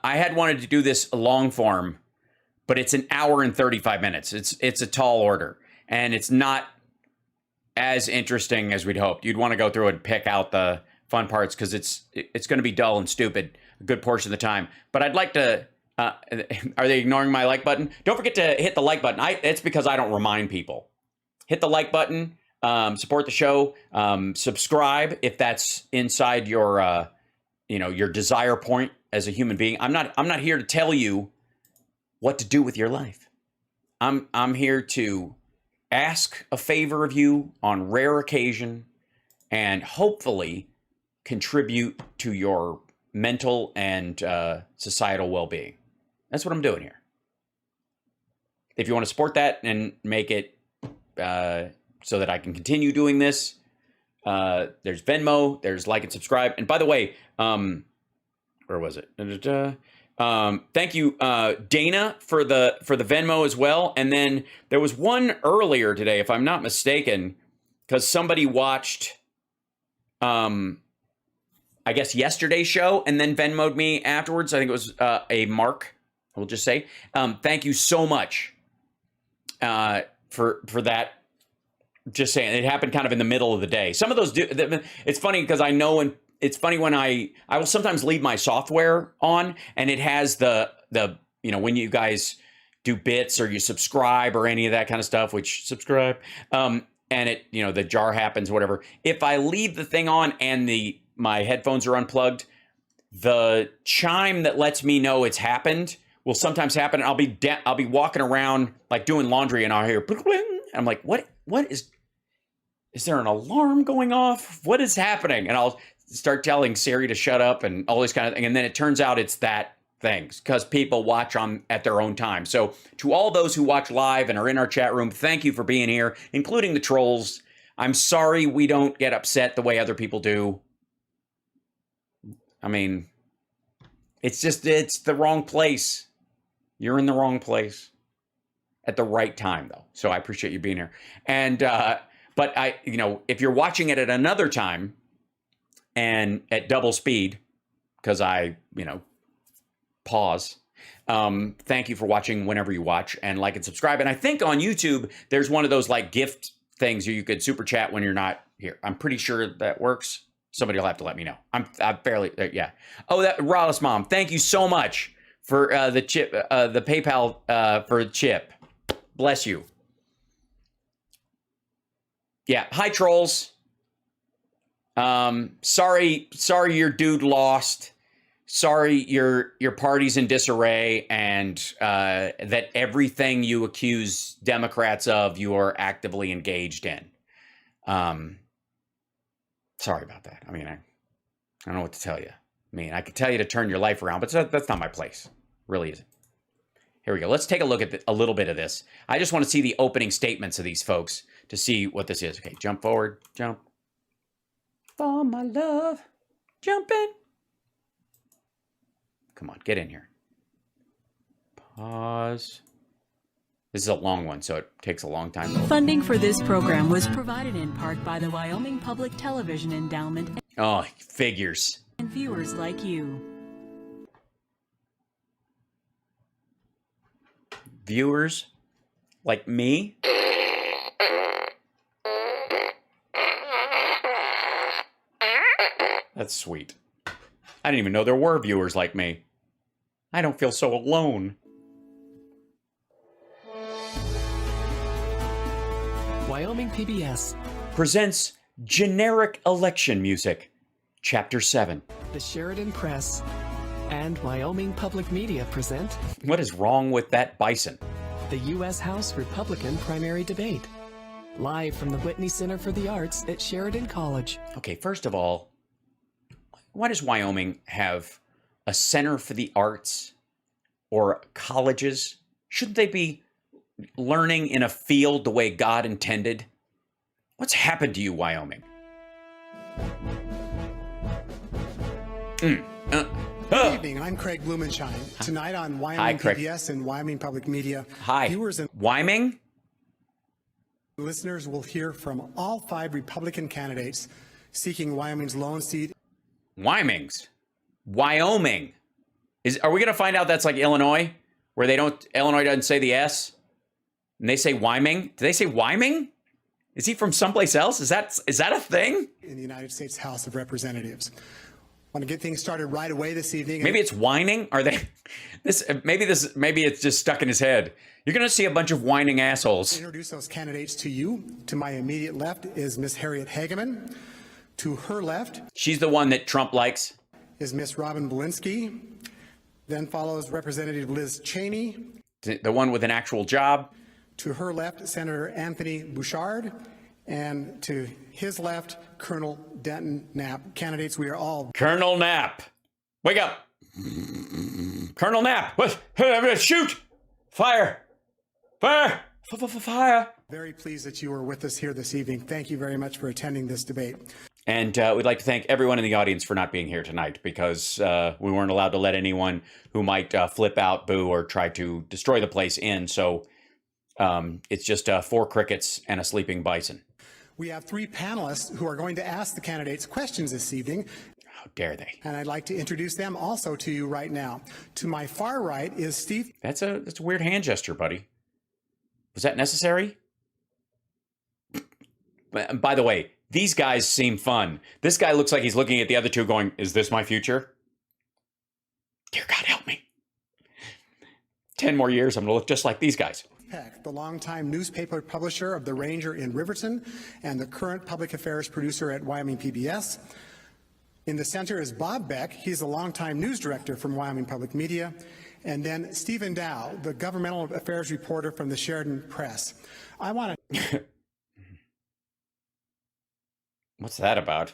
I had wanted to do this long form, but it's an hour and 35 minutes. It's a tall order, and it's not as interesting as we'd hoped. You'd want to go through and pick out the fun parts because it's going to be dull and stupid a good portion of the time. But I'd like to. Are they ignoring my like button? Don't forget to hit the like button. It's because I don't remind people. Hit the like button. Support the show. Subscribe if that's inside your your desire point as a human being. I'm not here to tell you what to do with your life. I'm here to ask a favor of you on rare occasion and hopefully contribute to your mental and societal well-being. That's what I'm doing here. If you want to support that and make it so that I can continue doing this, there's Venmo, there's like and subscribe. And by the way, where was it? Thank you, Dana, for the Venmo as well. And then there was one earlier today, if I'm not mistaken, because somebody watched, I guess, yesterday's show and then Venmo'd me afterwards. I think it was a Mark, we'll just say. Thank you so much for that. Just saying, it happened kind of in the middle of the day. Some of those do. It's funny because I know when. It's funny when I will sometimes leave my software on and it has the when you guys do bits or you subscribe or any of that kind of stuff, which subscribe, and it, the jar happens, whatever. If I leave the thing on and my headphones are unplugged, the chime that lets me know it's happened will sometimes happen. I'll be walking around like doing laundry and I'll hear, I'm like, what is there an alarm going off? What is happening? And I'll start telling Siri to shut up and all this kind of thing. And then it turns out it's that things because people watch at their own time. So to all those who watch live and are in our chat room, thank you for being here, including the trolls. I'm sorry we don't get upset the way other people do. I mean, it's the wrong place. You're in the wrong place at the right time, though. So I appreciate you being here. And, but if you're watching it at another time, and at double speed, because I, pause. Thank you for watching whenever you watch and like and subscribe. And I think on YouTube, there's one of those like gift things you could super chat when you're not here. I'm pretty sure that works. Somebody will have to let me know. I'm fairly, yeah. Oh, that Rallis Mom, thank you so much for the chip, the PayPal for chip. Bless you. Yeah. Hi, trolls. Sorry your dude lost. Sorry your party's in disarray and that everything you accuse Democrats of you are actively engaged in. Sorry about that. I mean, I don't know what to tell you. I mean, I could tell you to turn your life around, but that's not my place. Really isn't. Here we go. Let's take a look at a little bit of this. I just want to see the opening statements of these folks to see what this is. Okay, jump forward, jump. For my love, jump in. Come on, get in here. Pause. This is a long one, so it takes a long time. Funding for this program was provided in part by the Wyoming Public Television Endowment. Oh, figures. And viewers like you. Viewers like me? That's sweet. I didn't even know there were viewers like me. I don't feel so alone. Wyoming PBS presents Generic Election Music, Chapter 7. The Sheridan Press and Wyoming Public Media present... What is wrong with that bison? The U.S. House Republican primary debate. Live from the Whitney Center for the Arts at Sheridan College. Okay, first of all, why does Wyoming have a center for the arts or colleges? Shouldn't they be learning in a field the way God intended? What's happened to you, Wyoming? Good evening. I'm Craig Blumenshine. Tonight on Wyoming PBS and Wyoming Public Media, viewers and Wy-ming? listeners will hear from all 5 Republican candidates seeking Wyoming's lone seat. Wy-ming's. Wyoming. Are we going to find out that's like Illinois, where Illinois doesn't say the S, and they say Wy-ming? Do they say Wy-ming? Is he from someplace else? Is that a thing? In the United States House of Representatives. Want to get things started right away this evening. Maybe it's whining. Are they? Maybe it's just stuck in his head. You're going to see a bunch of whining assholes. Introduce those candidates to you. To my immediate left is Miss Harriet Hageman. To her left, she's the one that Trump likes, is Miss Robin Belinsky. Then follows Representative Liz Cheney. The one with an actual job. To her left, Senator Anthony Bouchard. And to his left, Colonel Denton Knapp. Candidates, we are all... Colonel Knapp. Wake up. Colonel Knapp. What? Shoot. Fire. Fire. Fire. Very pleased that you are with us here this evening. Thank you very much for attending this debate. And we'd like to thank everyone in the audience for not being here tonight, because we weren't allowed to let anyone who might flip out, boo, or try to destroy the place in. So it's just 4 crickets and a sleeping bison. We have 3 panelists who are going to ask the candidates questions this evening. How dare they? And I'd like to introduce them also to you right now. To my far right is Steve. That's a weird hand gesture, buddy. Was that necessary? By the way, these guys seem fun. This guy looks like he's looking at the other two going, is this my future? Dear God, help me. 10 more years, I'm going to look just like these guys. Peck, the longtime newspaper publisher of The Ranger in Riverton and the current public affairs producer at Wyoming PBS. In the center is Bob Beck. He's a longtime news director from Wyoming Public Media. And then Stephen Dow, the governmental affairs reporter from the Sheridan Press. I want to... What's that about?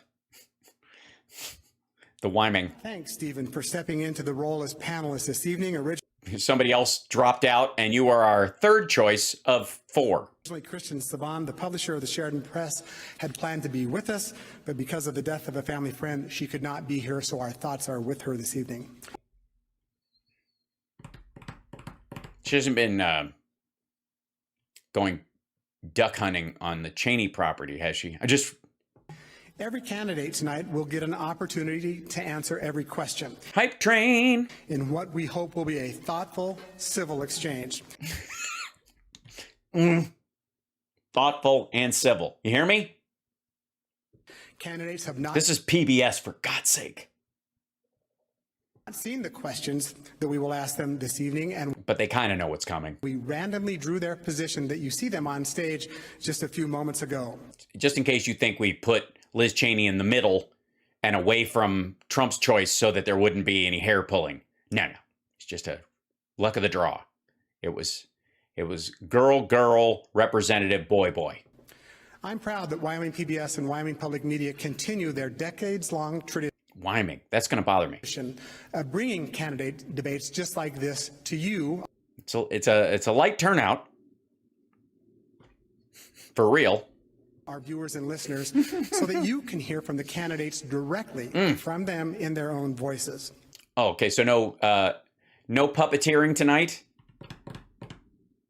The Wy-ming. Thanks, Stephen, for stepping into the role as panelist this evening. Somebody else dropped out, and you are our third choice of 4. Originally, Christian Saban, the publisher of the Sheridan Press, had planned to be with us, but because of the death of a family friend, she could not be here, so our thoughts are with her this evening. She hasn't been going duck hunting on the Cheney property, has she? Every candidate tonight will get an opportunity to answer every question. Hype train! In what we hope will be a thoughtful, civil exchange. Thoughtful and civil. You hear me? Candidates have not... This is PBS, for God's sake. ...seen the questions that we will ask them this evening, but they kind of know what's coming. We randomly drew their position that you see them on stage just a few moments ago. Just in case you think we put Liz Cheney in the middle and away from Trump's choice so that there wouldn't be any hair pulling. No. It's just a luck of the draw. It was girl, representative, boy. I'm proud that Wyoming PBS and Wyoming Public Media continue their decades-long tradition. Wy-ming. That's going to bother me. Bringing candidate debates just like this to you. So it's a light turnout. For real. Our viewers and listeners, so that you can hear from the candidates directly from them in their own voices. Oh, okay, so no puppeteering tonight?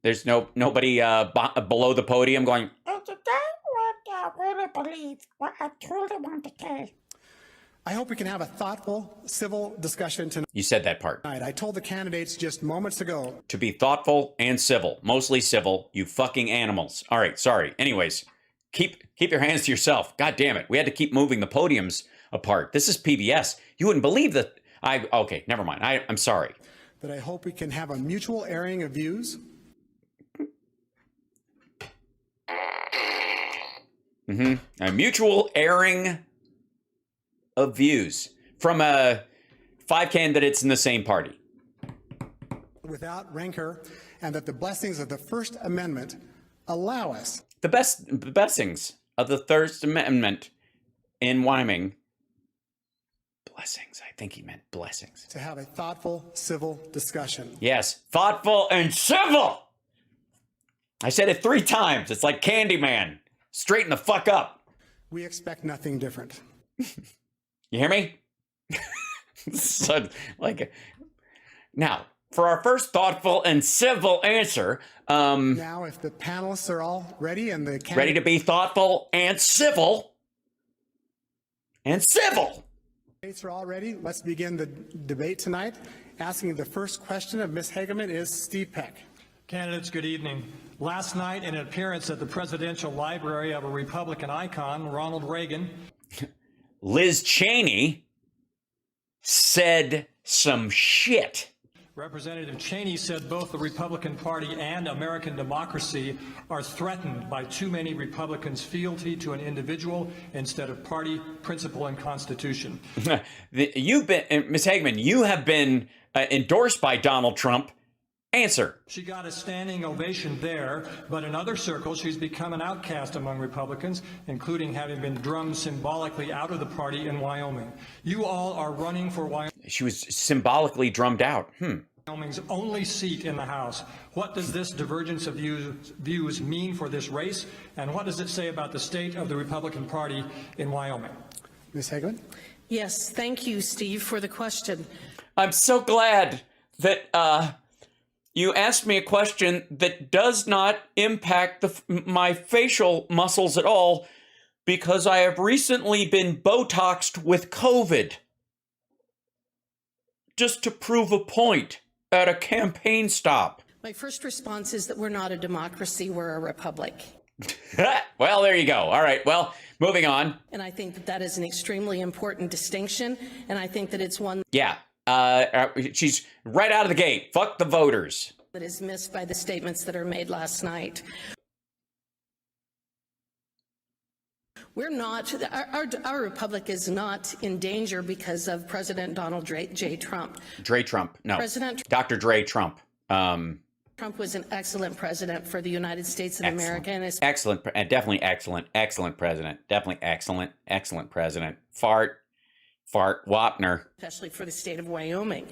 There's nobody below the podium going, "Oh, today I really believe what I truly want to say." I hope we can have a thoughtful, civil discussion tonight. You said that part. I told the candidates just moments ago. To be thoughtful and civil. Mostly civil, you fucking animals. All right, sorry. Anyways, keep your hands to yourself. God damn it. We had to keep moving the podiums apart. This is PBS. You wouldn't believe that. Okay, never mind. I'm sorry. That I hope we can have a mutual airing of views. A mutual airing of views from 5 candidates in the same party. Without rancor, and that the blessings of the First Amendment allow us. The blessings of the First Amendment in Wy-ming. Blessings. I think he meant blessings. To have a thoughtful, civil discussion. Yes, thoughtful and civil. I said it 3 times. It's like Candyman. Straighten the fuck up. We expect nothing different. You hear me? Now, for our first thoughtful and civil answer, now, if the panelists are all ready and the ready to be thoughtful and civil, candidates are all ready, let's begin the debate tonight. Asking the first question of Ms. Hageman is Steve Peck. Candidates, good evening. Last night, in an appearance at the presidential library of a Republican icon, Ronald Reagan, Liz Cheney said some shit. Representative Cheney said both the Republican Party and American democracy are threatened by too many Republicans' fealty to an individual instead of party, principle, and constitution. You've been, Ms. Hageman, you have been endorsed by Donald Trump. Answer. She got a standing ovation there, but in other circles, she's become an outcast among Republicans, including having been drummed symbolically out of the party in Wyoming. You all are running for Wyoming. She was symbolically drummed out. Wyoming's only seat in the House. What does this divergence of views mean for this race, and what does it say about the state of the Republican Party in Wyoming? Ms. Hageman? Yes, thank you, Steve, for the question. I'm so glad that you asked me a question that does not impact my facial muscles at all, because I have recently been Botoxed with COVID. Just to prove a point at a campaign stop. My first response is that we're not a democracy, we're a republic. Well, there you go. All right, well, moving on. And I think that that is an extremely important distinction, and I think that it's one Yeah, she's right out of the gate. Fuck the voters. that is missed by the statements that are made last night. We're not, our republic is not in danger because of President Donald J. Trump. Dre Trump, no. President Dr. Dre Trump. Trump was an excellent president for the United States of America. And is Excellent, definitely excellent president. Definitely excellent president. Fart, Wapner. especially for the state of Wyoming.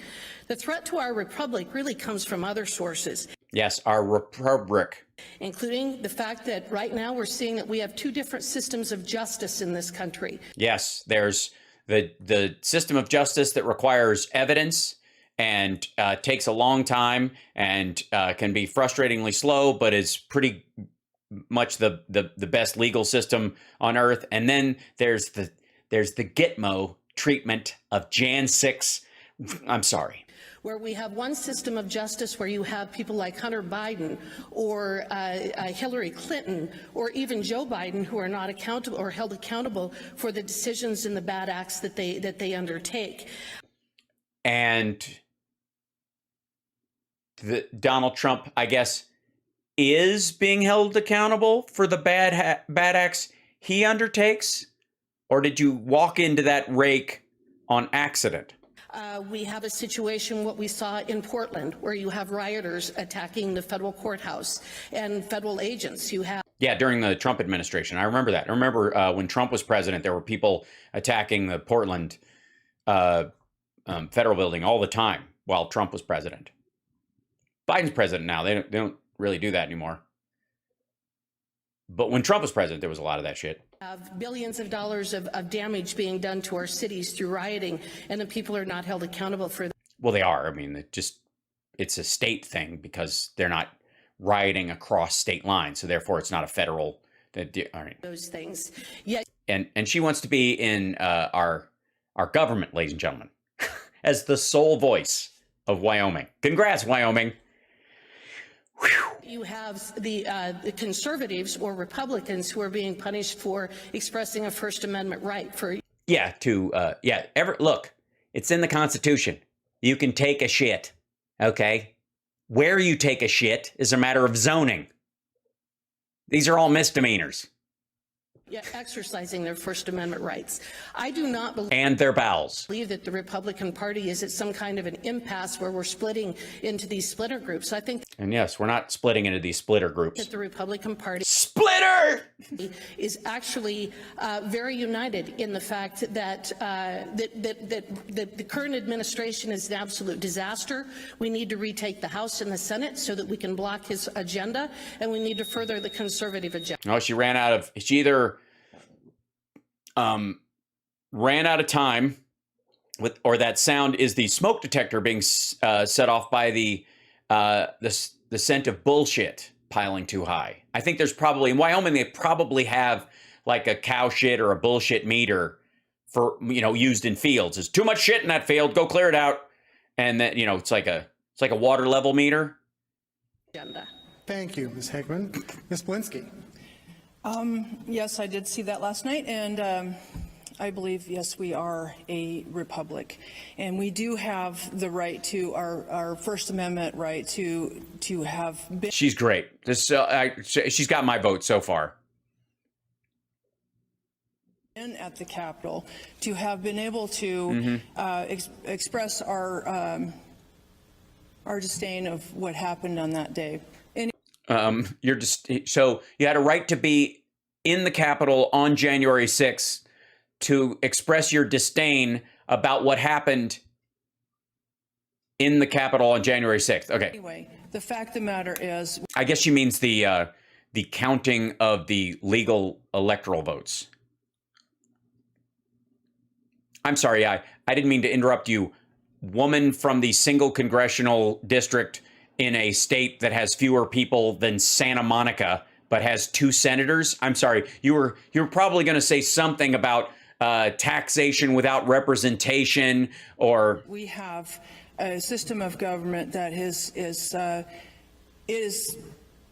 The threat to our republic really comes from other sources, Yes, our republic. including the fact that right now we're seeing that we have two different systems of justice in this country. Yes, there's the system of justice that requires evidence and takes a long time and can be frustratingly slow, but is pretty much the best legal system on earth. And then there's the Gitmo treatment of Jan 6. I'm sorry. Where we have one system of justice where you have people like Hunter Biden or Hillary Clinton or even Joe Biden who are not accountable or held accountable for the decisions and the bad acts that they undertake. And Donald Trump, I guess, is being held accountable for the bad acts he undertakes? Or did you walk into that rake on accident? We have a situation, what we saw in Portland, where you have rioters attacking the federal courthouse and federal agents. You have Yeah, during the Trump administration. I remember that. I remember when Trump was president, there were people attacking the Portland federal building all the time while Trump was president. Biden's president now. They don't really do that anymore. But when Trump was president, there was a lot of that shit. Of billions of dollars of damage being done to our cities through rioting, and the people are not held accountable for that. Well, they are. I mean, it's a state thing because they're not rioting across state lines. So therefore, it's not a federal. All right. Those things. Yet, And she wants to be in our government, ladies and gentlemen, as the sole voice of Wyoming. Congrats, Wyoming. you have the conservatives or Republicans who are being punished for expressing a First Amendment right. For Yeah, look, it's in the Constitution. You can take a shit, okay? Where you take a shit is a matter of zoning. These are all misdemeanors. exercising their First Amendment rights. I do not And their bowels. believe that the Republican Party is at some kind of an impasse where we're splitting into these splinter groups. I think And yes, we're not splitting into these splitter groups. that the Republican Party Splitter! is actually very united in the fact that that the current administration is an absolute disaster. We need to retake the House and the Senate so that we can block his agenda, and we need to further the conservative agenda. No, she either ran out of time with, or that sound is the smoke detector being set off by the scent of bullshit piling too high. I think there's probably, in Wyoming, they probably have like a cow shit or a bullshit meter for, used in fields. There's too much shit in that field. Go clear it out. and then it's like a water level meter. Agenda. Thank you, Ms. Hegman. Ms. Blinsky. Yes, I did see that last night, and I believe, yes, we are a republic, and we do have the right to our First Amendment right to have been. She's great. She's got my vote so far. At the Capitol, to have been able to express our disdain of what happened on that day. So you had a right to be in the Capitol on January 6th to express your disdain about what happened in the Capitol on January 6th. Okay. Anyway, the fact of the matter is, I guess she means the counting of the legal electoral votes. I'm sorry, I didn't mean to interrupt you. Woman from the single congressional district in a state that has fewer people than Santa Monica, but has 2 senators. I'm sorry, you were probably going to say something about taxation without representation, or we have a system of government that is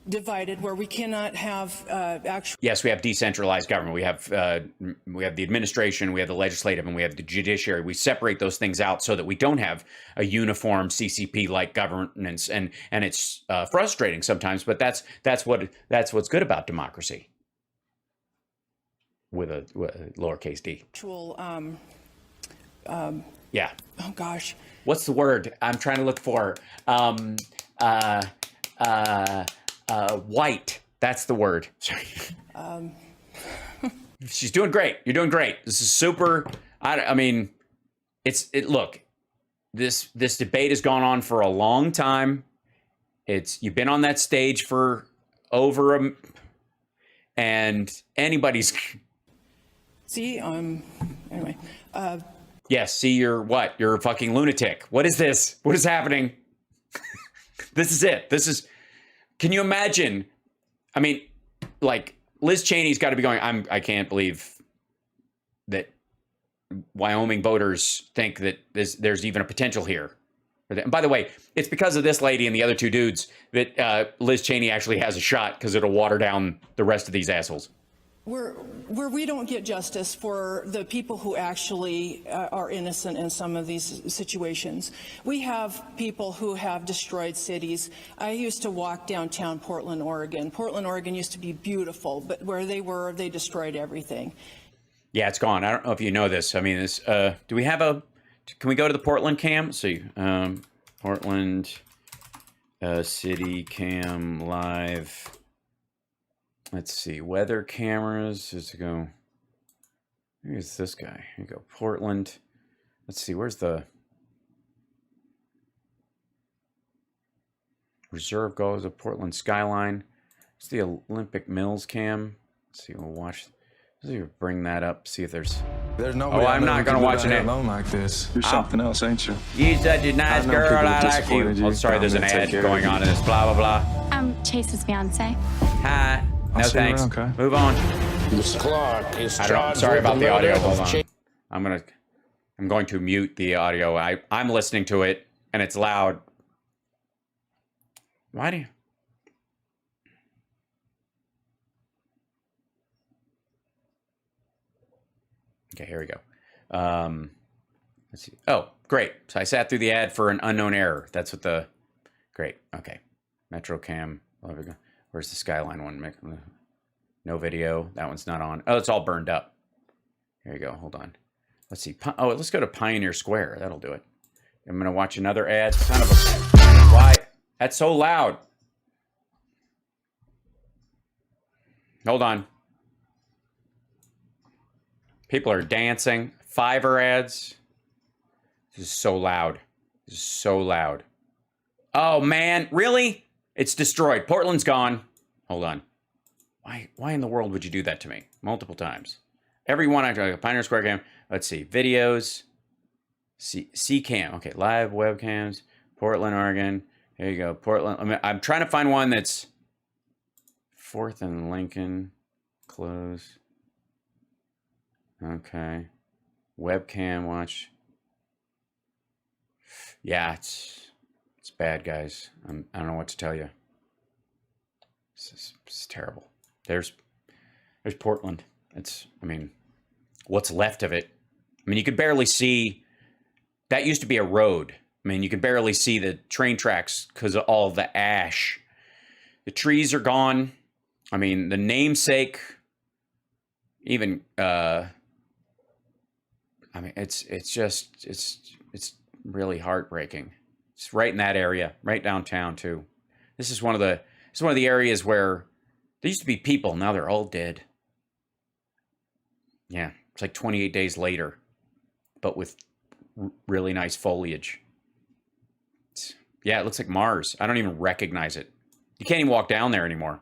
divided, where we cannot have actual. Yes, we have decentralized government. We have the administration, we have the legislative, and we have the judiciary. We separate those things out so that we don't have a uniform CCP-like governance, and it's frustrating sometimes. But that's what's good about democracy, with a lowercase d. Actual. Yeah. Oh gosh. What's the word I'm trying to look for? White. That's the word. Sorry. She's doing great. You're doing great. This is super. I mean, look, this debate has gone on for a long time. You've been on that stage for over and anybody's. See, anyway. Yes, see, you're a fucking lunatic. What is this? What is happening? This is it. Can you imagine? I mean, like, Liz Cheney's got to be going, I can't believe that Wyoming voters think that there's even a potential here. And by the way, it's because of this lady and the other 2 dudes that Liz Cheney actually has a shot, because it'll water down the rest of these assholes. Where we don't get justice for the people who actually are innocent in some of these situations. We have people who have destroyed cities. I used to walk downtown Portland, Oregon. Portland, Oregon used to be beautiful, but where they were, they destroyed everything. Yeah, it's gone. I don't know if you know this. I mean, do we have can we go to the Portland cam? Let's see. Portland city cam live. Let's see, weather cameras. Let's go. Here's this guy. Here you go, Portland. Let's see, where's the reserve goes of Portland skyline? It's the Olympic Mills cam. Let's see, we'll watch. Let's see, bring that up. See if there's. There's nobody. Oh, I'm not gonna watch it alone like this. You're something else, ain't you? You such a nice girl. I like you. Oh, sorry, there's an ad going on in this. Blah blah blah. I'm Chase's fiance. Hi. No thanks. Around, okay? Move on. Ms. Clark is I'm sorry about the audio. Hold on. I'm going to mute the audio. I'm listening to it and it's loud. Why do you? Okay, here we go. Let's see. Oh, great. So I sat through the ad for an unknown error. That's what great. Okay. Metrocam. Where's the Skyline one? No video. That one's not on. Oh, it's all burned up. Here you go. Hold on. Let's see. Oh, let's go to Pioneer Square. That'll do it. I'm going to watch another ad. Son of a... Why? That's so loud. Hold on. People are dancing. Fiverr ads. This is so loud. This is so loud. Oh, man. Really? It's destroyed. Portland's gone. Hold on. Why in the world would you do that to me? Multiple times. Every one I try. Pioneer Square Cam. Let's see. Videos. C-Cam. Okay. Live webcams. Portland, Oregon. Here you go. Portland. I'm trying to find one that's 4th and Lincoln. Close. Okay. Webcam watch. Yeah, it's bad, guys. I don't know what to tell you. It's terrible. There's Portland. I mean, what's left of it. I mean, you could barely see. That used to be a road. I mean, you could barely see the train tracks because of all the ash. The trees are gone. I mean, the namesake. Even. I mean, it's really heartbreaking. It's right in that area, right downtown too. This is one of the areas where there used to be people. Now they're all dead. Yeah, it's like 28 days later, but with really nice foliage. Yeah, it looks like Mars. I don't even recognize it. You can't even walk down there anymore.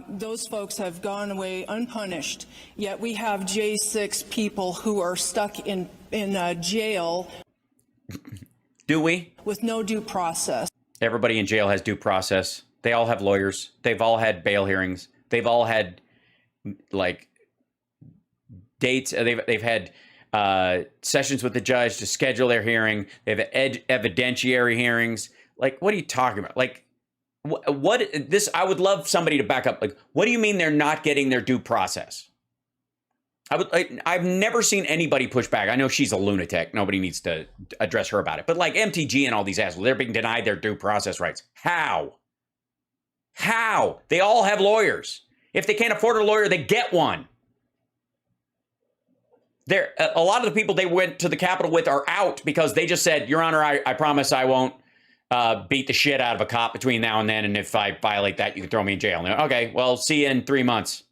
Those folks have gone away unpunished, yet we have J6 people who are stuck in jail. Do we? With no due process. Everybody in jail has due process. They all have lawyers. They've all had bail hearings. They've all had, like, dates. They've had sessions with the judge to schedule their hearing. They have evidentiary hearings. Like, what are you talking about? Like, what this? I would love somebody to back up. Like, what do you mean they're not getting their due process? I've never seen anybody push back. I know she's a lunatic. Nobody needs to address her about it. But like MTG and all these assholes, they're being denied their due process rights. How? They all have lawyers. If they can't afford a lawyer, they get one. A lot of the people they went to the Capitol with are out because they just said, Your Honor, I promise I won't beat the shit out of a cop between now and then. And if I violate that, you can throw me in jail. Okay, well, see you in 3 months.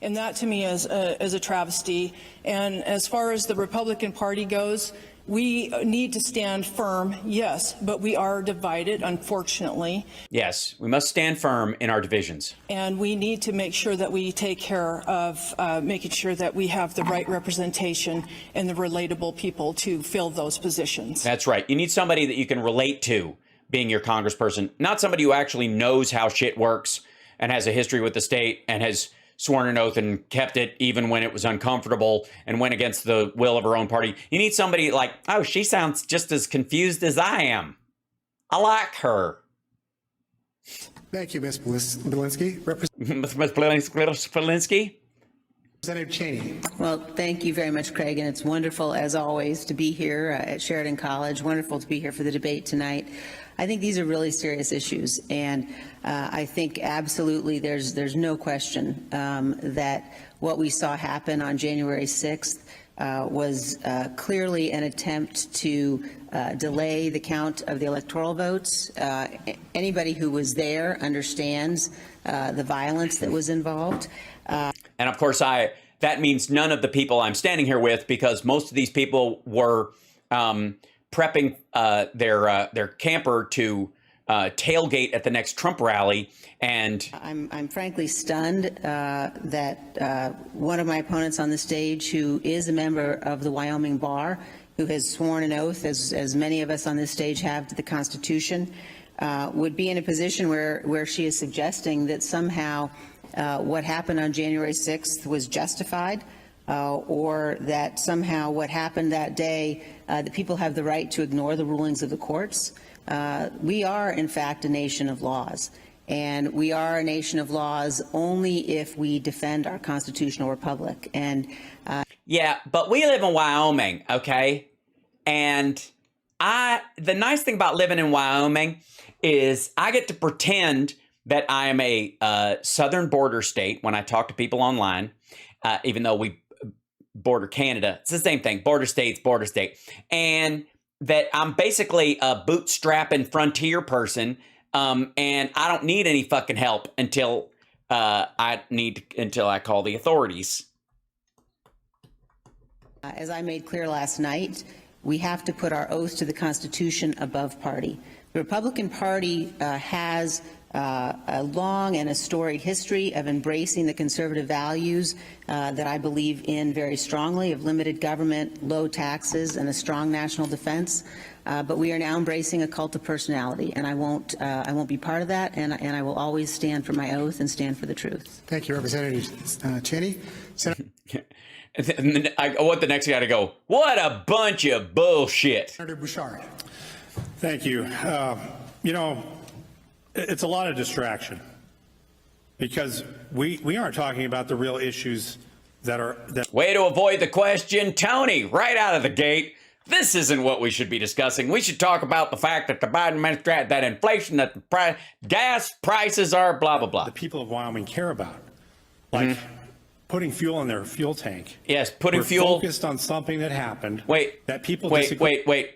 And that to me is a travesty. And as far as the Republican Party goes, we need to stand firm, yes, but we are divided, unfortunately. Yes, we must stand firm in our divisions. And we need to make sure that we take care of making sure that we have the right representation and the relatable people to fill those positions. That's right. You need somebody that you can relate to being your congressperson, not somebody who actually knows how shit works and has a history with the state and has sworn an oath and kept it even when it was uncomfortable and went against the will of her own party. You need somebody like, oh, she sounds just as confused as I am. I like her. Thank you, Ms. Belinsky. Ms. Belinsky? Representative Cheney. Well, thank you very much, Craig, and it's wonderful, as always, to be here at Sheridan College. Wonderful to be here for the debate tonight. I think these are really serious issues, and I think absolutely there's no question that what we saw happen on January 6th was clearly an attempt to delay the count of the electoral votes. Anybody who was there understands the violence that was involved. And of course, that means none of the people I'm standing here with, because most of these people were prepping their camper to tailgate at the next Trump rally. And I'm frankly stunned that one of my opponents on the stage, who is a member of the Wyoming Bar, who has sworn an oath, as many of us on this stage have, to the Constitution, would be in a position where she is suggesting that somehow what happened on January 6th was justified, or that somehow what happened that day, the people have the right to ignore the rulings of the courts. We are, in fact, a nation of laws. And we are a nation of laws only if we defend our constitutional republic. And yeah, but we live in Wyoming, okay? And the nice thing about living in Wyoming is I get to pretend that I am a southern border state when I talk to people online, even though we border Canada. It's the same thing, border states, border state. And that I'm basically a bootstrapping frontier person, and I don't need any fucking help until I call the authorities. As I made clear last night, we have to put our oath to the Constitution above party. The Republican Party has a long and a storied history of embracing the conservative values that I believe in very strongly, of limited government, low taxes, and a strong national defense. But we are now embracing a cult of personality, and I won't be part of that, and I will always stand for my oath and stand for the truth. Thank you, Representative Cheney. And then I want the next guy to go, what a bunch of bullshit. Senator Bouchard. Thank you. You know, it's a lot of distraction because we aren't talking about the real issues that are. Way to avoid the question, Tony, right out of the gate. This isn't what we should be discussing. We should talk about the fact that the Biden administration, that inflation, that the gas prices are blah, blah, blah. The people of Wyoming care about, like putting fuel in their fuel tank. Yes, putting We're fuel. Focused on something that happened. Wait, that people wait.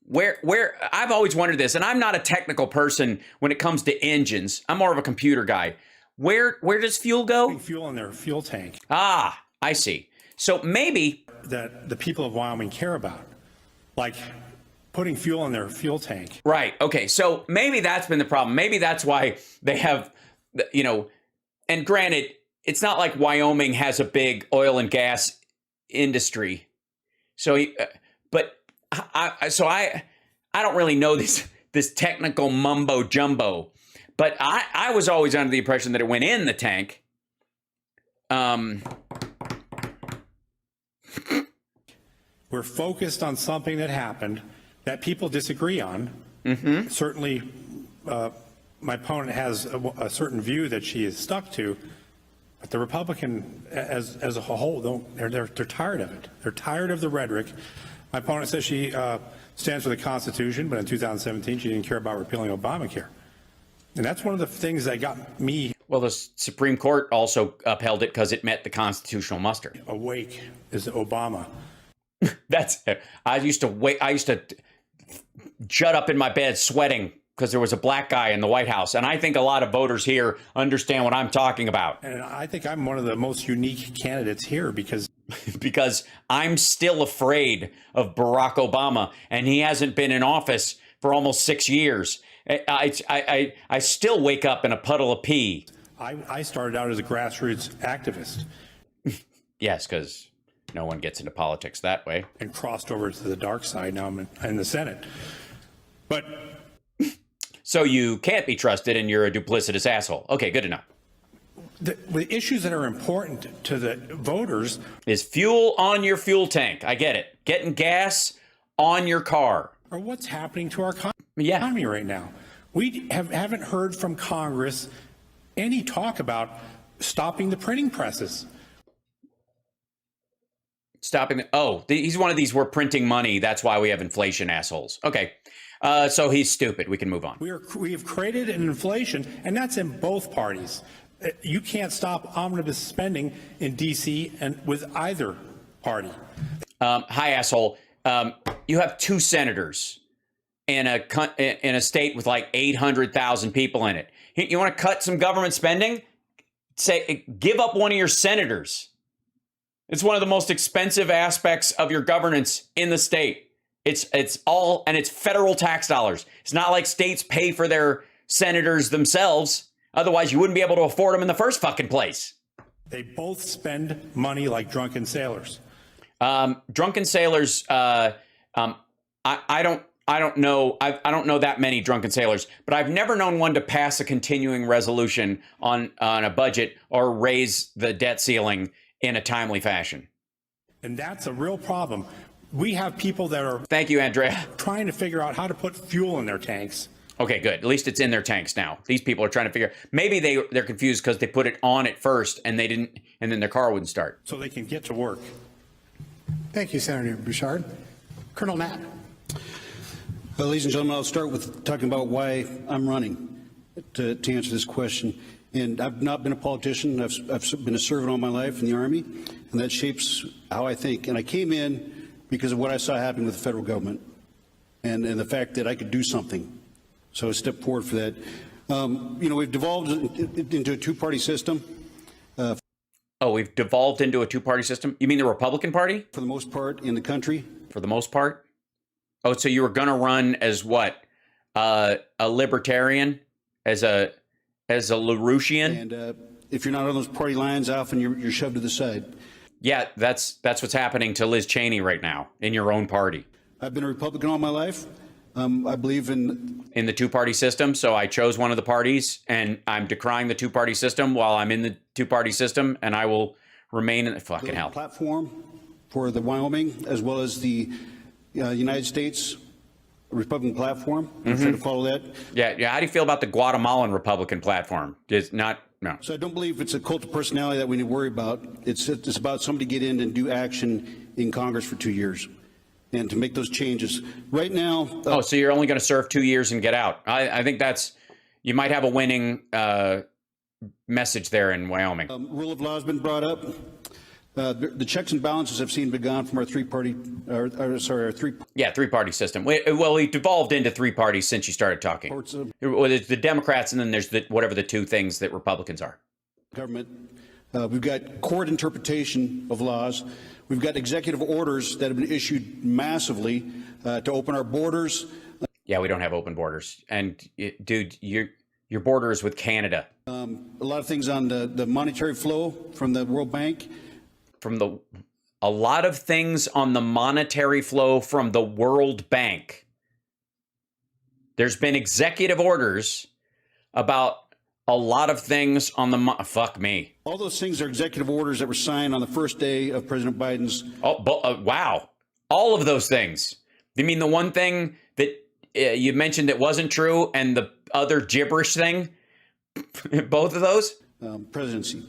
Where I've always wondered this, and I'm not a technical person when it comes to engines. I'm more of a computer guy. Where does fuel go? Putting fuel in their fuel tank. Ah, I see. So maybe that the people of Wyoming care about, like putting fuel in their fuel tank. Right. Okay. So maybe that's been the problem. Maybe that's why they have, you know, and granted, it's not like Wyoming has a big oil and gas industry. So, I don't really know this technical mumbo jumbo, but I was always under the impression that it went in the tank. We're focused on something that happened that people disagree on. Certainly, my opponent has a certain view that she is stuck to, but the Republican, as a whole, they're tired of it. They're tired of the rhetoric. My opponent says she stands for the Constitution, but in 2017 she didn't care about repealing Obamacare, and that's one of the things that got me. Well, the Supreme Court also upheld it because it met the constitutional muster. Awake is Obama. I used to jut up in my bed sweating because there was a black guy in the White House. And I think a lot of voters here understand what I'm talking about. And I think I'm one of the most unique candidates here because I'm still afraid of Barack Obama, and he hasn't been in office for almost 6 years. I still wake up in a puddle of pee. I started out as a grassroots activist. Yes, because no one gets into politics that way. And crossed over to the dark side. Now I'm in the Senate. But so you can't be trusted and you're a duplicitous asshole. Okay, good enough. The issues that are important to the voters is fuel on your fuel tank. I get it. Getting gas on your car. Or what's happening to our economy right now. We haven't heard from Congress any talk about stopping the printing presses. He's one of these, we're printing money, that's why we have inflation assholes. Okay, so he's stupid. We can move on. We have created an inflation, and that's in both parties. You can't stop omnibus spending in D.C. and with either party. Hi, asshole. You have 2 senators in a state with like 800,000 people in it. You want to cut some government spending? Say, give up one of your senators. It's one of the most expensive aspects of your governance in the state. It's federal tax dollars. It's not like states pay for their senators themselves. Otherwise, you wouldn't be able to afford them in the first fucking place. They both spend money like drunken sailors. Drunken sailors. I don't know that many drunken sailors, but I've never known one to pass a continuing resolution on a budget or raise the debt ceiling in a timely fashion. And that's a real problem. We have people that are, thank you, Andrea, trying to figure out how to put fuel in their tanks. Okay, good. At least it's in their tanks now. These people are trying to figure. Maybe they're confused because they put it on at first and they didn't, and then their car wouldn't start. So they can get to work. Thank you, Senator Bouchard. Colonel Knapp. Ladies and gentlemen, I'll start with talking about why I'm running to answer this question. And I've not been a politician. I've been a servant all my life in the Army, and that shapes how I think. And I came in because of what I saw happen with the federal government and the fact that I could do something. So I stepped forward for that. We've devolved into a 2-party system. We've devolved into a 2-party system? You mean the Republican Party? For the most part in the country. For the most part? Oh, so you were going to run as what? A libertarian? As a LaRouchian? And if you're not on those party lines, often you're shoved to the side. Yeah, that's what's happening to Liz Cheney right now in your own party. I've been a Republican all my life. I believe in the 2-party system. So I chose one of the parties, and I'm decrying the 2-party system while I'm in the 2-party system, and I will remain in the fucking the hell. platform for the Wyoming, as well as the United States Republican platform. I'm trying to follow that. Yeah. How do you feel about the Guatemalan Republican platform? It's not, no. So I don't believe it's a cult of personality that we need to worry about. It's about somebody get in and do action in Congress for 2 years and to make those changes. Right now. So you're only going to serve 2 years and get out. I think that's, you might have a winning message there in Wyoming. Rule of law has been brought up. The checks and balances have seen begun from our three-party system. Well, it devolved into three parties since you started talking. Well, there's the Democrats, and then there's whatever the two things that Republicans are. Government. We've got court interpretation of laws. We've got executive orders that have been issued massively to open our borders. Yeah, we don't have open borders. And, dude, your border is with Canada. A lot of things on the monetary flow from the World Bank. A lot of things on the monetary flow from the World Bank. There's been executive orders about a lot of things on the fuck me. All those things are executive orders that were signed on the first day of President Biden's. Wow. All of those things. You mean the one thing that you mentioned that wasn't true and the other gibberish thing? Both of those? Presidency.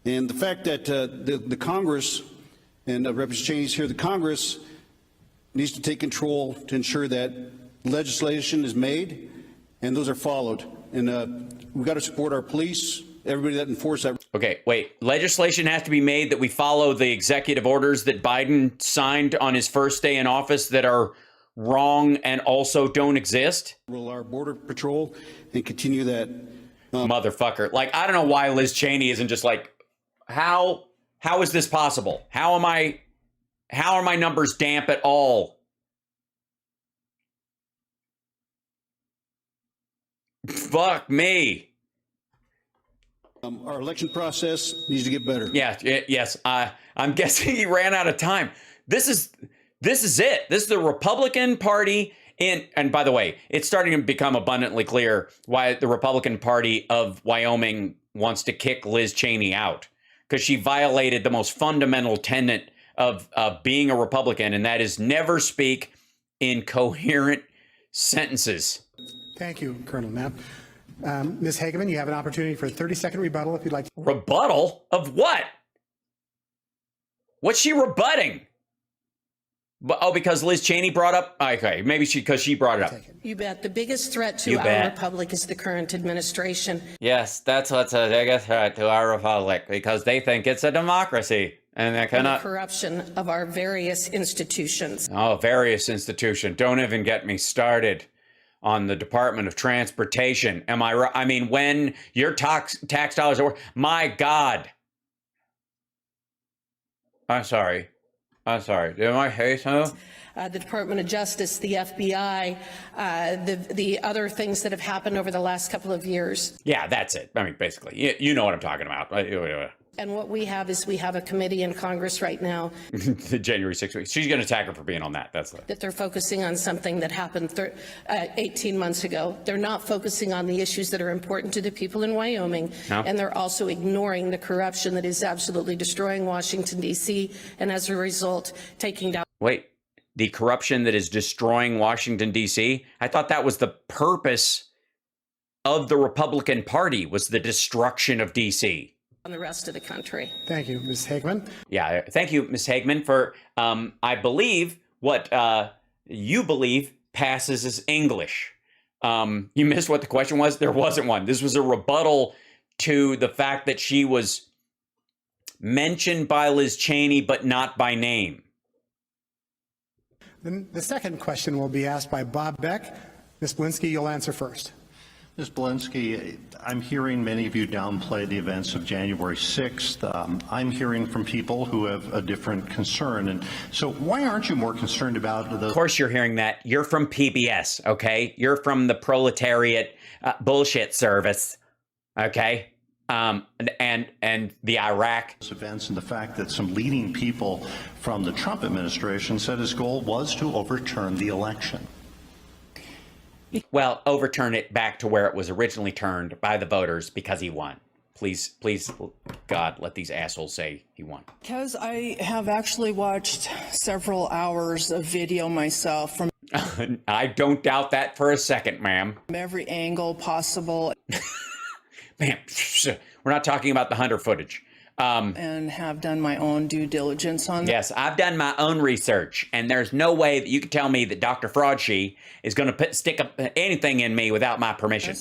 And the fact that the Congress, and Representative Cheney's here, the Congress needs to take control to ensure that legislation is made and those are followed. And we've got to support our police, everybody that enforce that. Okay, wait. Legislation has to be made that we follow the executive orders that Biden signed on his first day in office that are wrong and also don't exist? Roll our border patrol and continue that. Motherfucker. Like, I don't know why Liz Cheney isn't just like, how is this possible? How are my numbers damp at all? Fuck me. Our election process needs to get better. Yes. I'm guessing he ran out of time. This is it. This is the Republican Party. And by the way, it's starting to become abundantly clear why the Republican Party of Wyoming wants to kick Liz Cheney out. Because she violated the most fundamental tenet of being a Republican, and that is never speak in coherent sentences. Thank you, Colonel Knapp. Ms. Hageman, you have an opportunity for a 30-second rebuttal if you'd like. Rebuttal of what? What's she rebutting? Because Liz Cheney brought up? Okay, maybe because she brought it up. You bet. The biggest threat to our republic is the current administration. Yes, that's what's the biggest threat to our republic, because they think it's a democracy. And they cannot. The corruption of our various institutions. Oh, various institutions. Don't even get me started on the Department of Transportation. Am I right? I mean, when your tax dollars are, my God. I'm sorry. Did I say so? The Department of Justice, the FBI, the other things that have happened over the last couple of years. Yeah, that's it. I mean, basically, you know what I'm talking about. And what we have is we have a committee in Congress right now. The January 6th week. She's going to attack her for being on that. That they're focusing on something that happened 18 months ago. They're not focusing on the issues that are important to the people in Wyoming. No. And they're also ignoring the corruption that is absolutely destroying Washington, D.C. and as a result, taking down. Wait, the corruption that is destroying Washington, D.C.? I thought that was the purpose of the Republican Party, was the destruction of D.C. on the rest of the country. Thank you, Ms. Hageman. Yeah, thank you, Ms. Hageman, for, I believe, what you believe passes as English. You missed what the question was? There wasn't one. This was a rebuttal to the fact that she was mentioned by Liz Cheney, but not by name. Then the second question will be asked by Bob Beck. Ms. Blinsky, you'll answer first. Ms. Belinsky, I'm hearing many of you downplay the events of January 6th. I'm hearing from people who have a different concern. And so why aren't you more concerned about the... Of course you're hearing that. You're from PBS, okay? You're from the proletariat bullshit service, okay? And the Iraq... events and the fact that some leading people from the Trump administration said his goal was to overturn the election. Well, overturn it back to where it was originally turned by the voters because he won. Please, please, God, let these assholes say he won. Because I have actually watched several hours of video myself from I don't doubt that for a second, ma'am. every angle possible. Ma'am, we're not talking about the Hunter footage. And have done my own due diligence on that. Yes, I've done my own research, and there's no way that you can tell me that Dr. Fraudshi is going to stick up anything in me without my permission.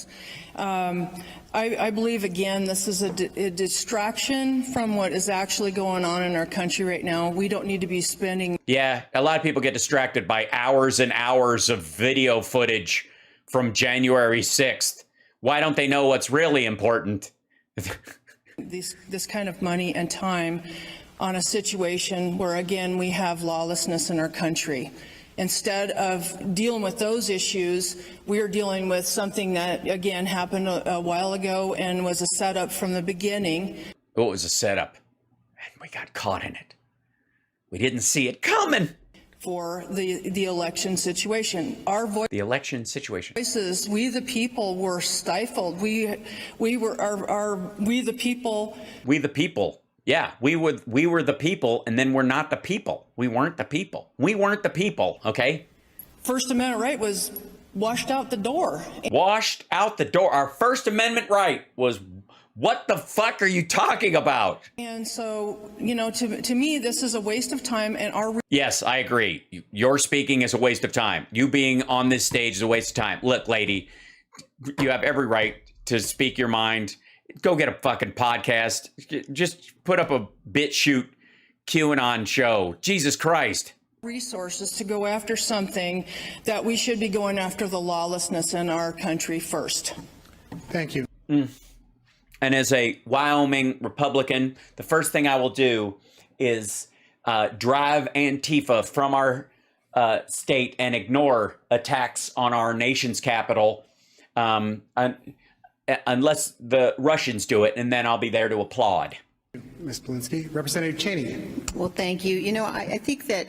I believe, again, this is a distraction from what is actually going on in our country right now. We don't need to be spending. Yeah, a lot of people get distracted by hours and hours of video footage from January 6th. Why don't they know what's really important? This kind of money and time on a situation where, again, we have lawlessness in our country. Instead of dealing with those issues, we are dealing with something that, again, happened a while ago and was a setup from the beginning. Oh, it was a setup, and we got caught in it. We didn't see it coming. For the election situation. The election situation. Voices, we the people, were stifled. We the people. We the people. Yeah, we were the people, and then we're not the people. We weren't the people. We weren't the people, okay? First Amendment right was washed out the door. Washed out the door. Our First Amendment right was, what the fuck are you talking about? And so, to me, this is a waste of time, and Yes, I agree. Your speaking is a waste of time. You being on this stage is a waste of time. Look, lady, you have every right to speak your mind. Go get a fucking podcast. Just put up a BitChute QAnon show. Jesus Christ. Resources to go after something that we should be going after the lawlessness in our country first. Thank you. And as a Wyoming Republican, the first thing I will do is drive Antifa from our state and ignore attacks on our nation's capital, unless the Russians do it, and then I'll be there to applaud. Ms. Belinsky. Representative Cheney. Well, thank you. I think that...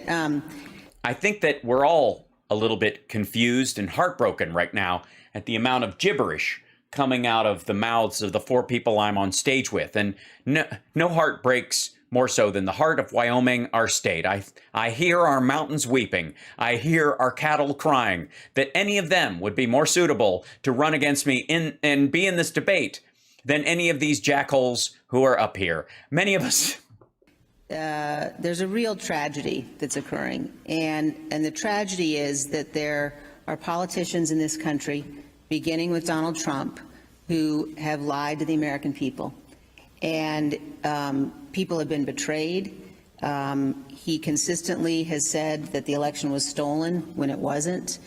I think that we're all a little bit confused and heartbroken right now at the amount of gibberish coming out of the mouths of the four people I'm on stage with. And no heart breaks more so than the heart of Wyoming, our state. I hear our mountains weeping. I hear our cattle crying that any of them would be more suitable to run against me and be in this debate than any of these jackholes who are up here. Many of us... there's a real tragedy that's occurring. And the tragedy is that there are politicians in this country, beginning with Donald Trump, who have lied to the American people. And people have been betrayed. He consistently has said that the election was stolen when it wasn't.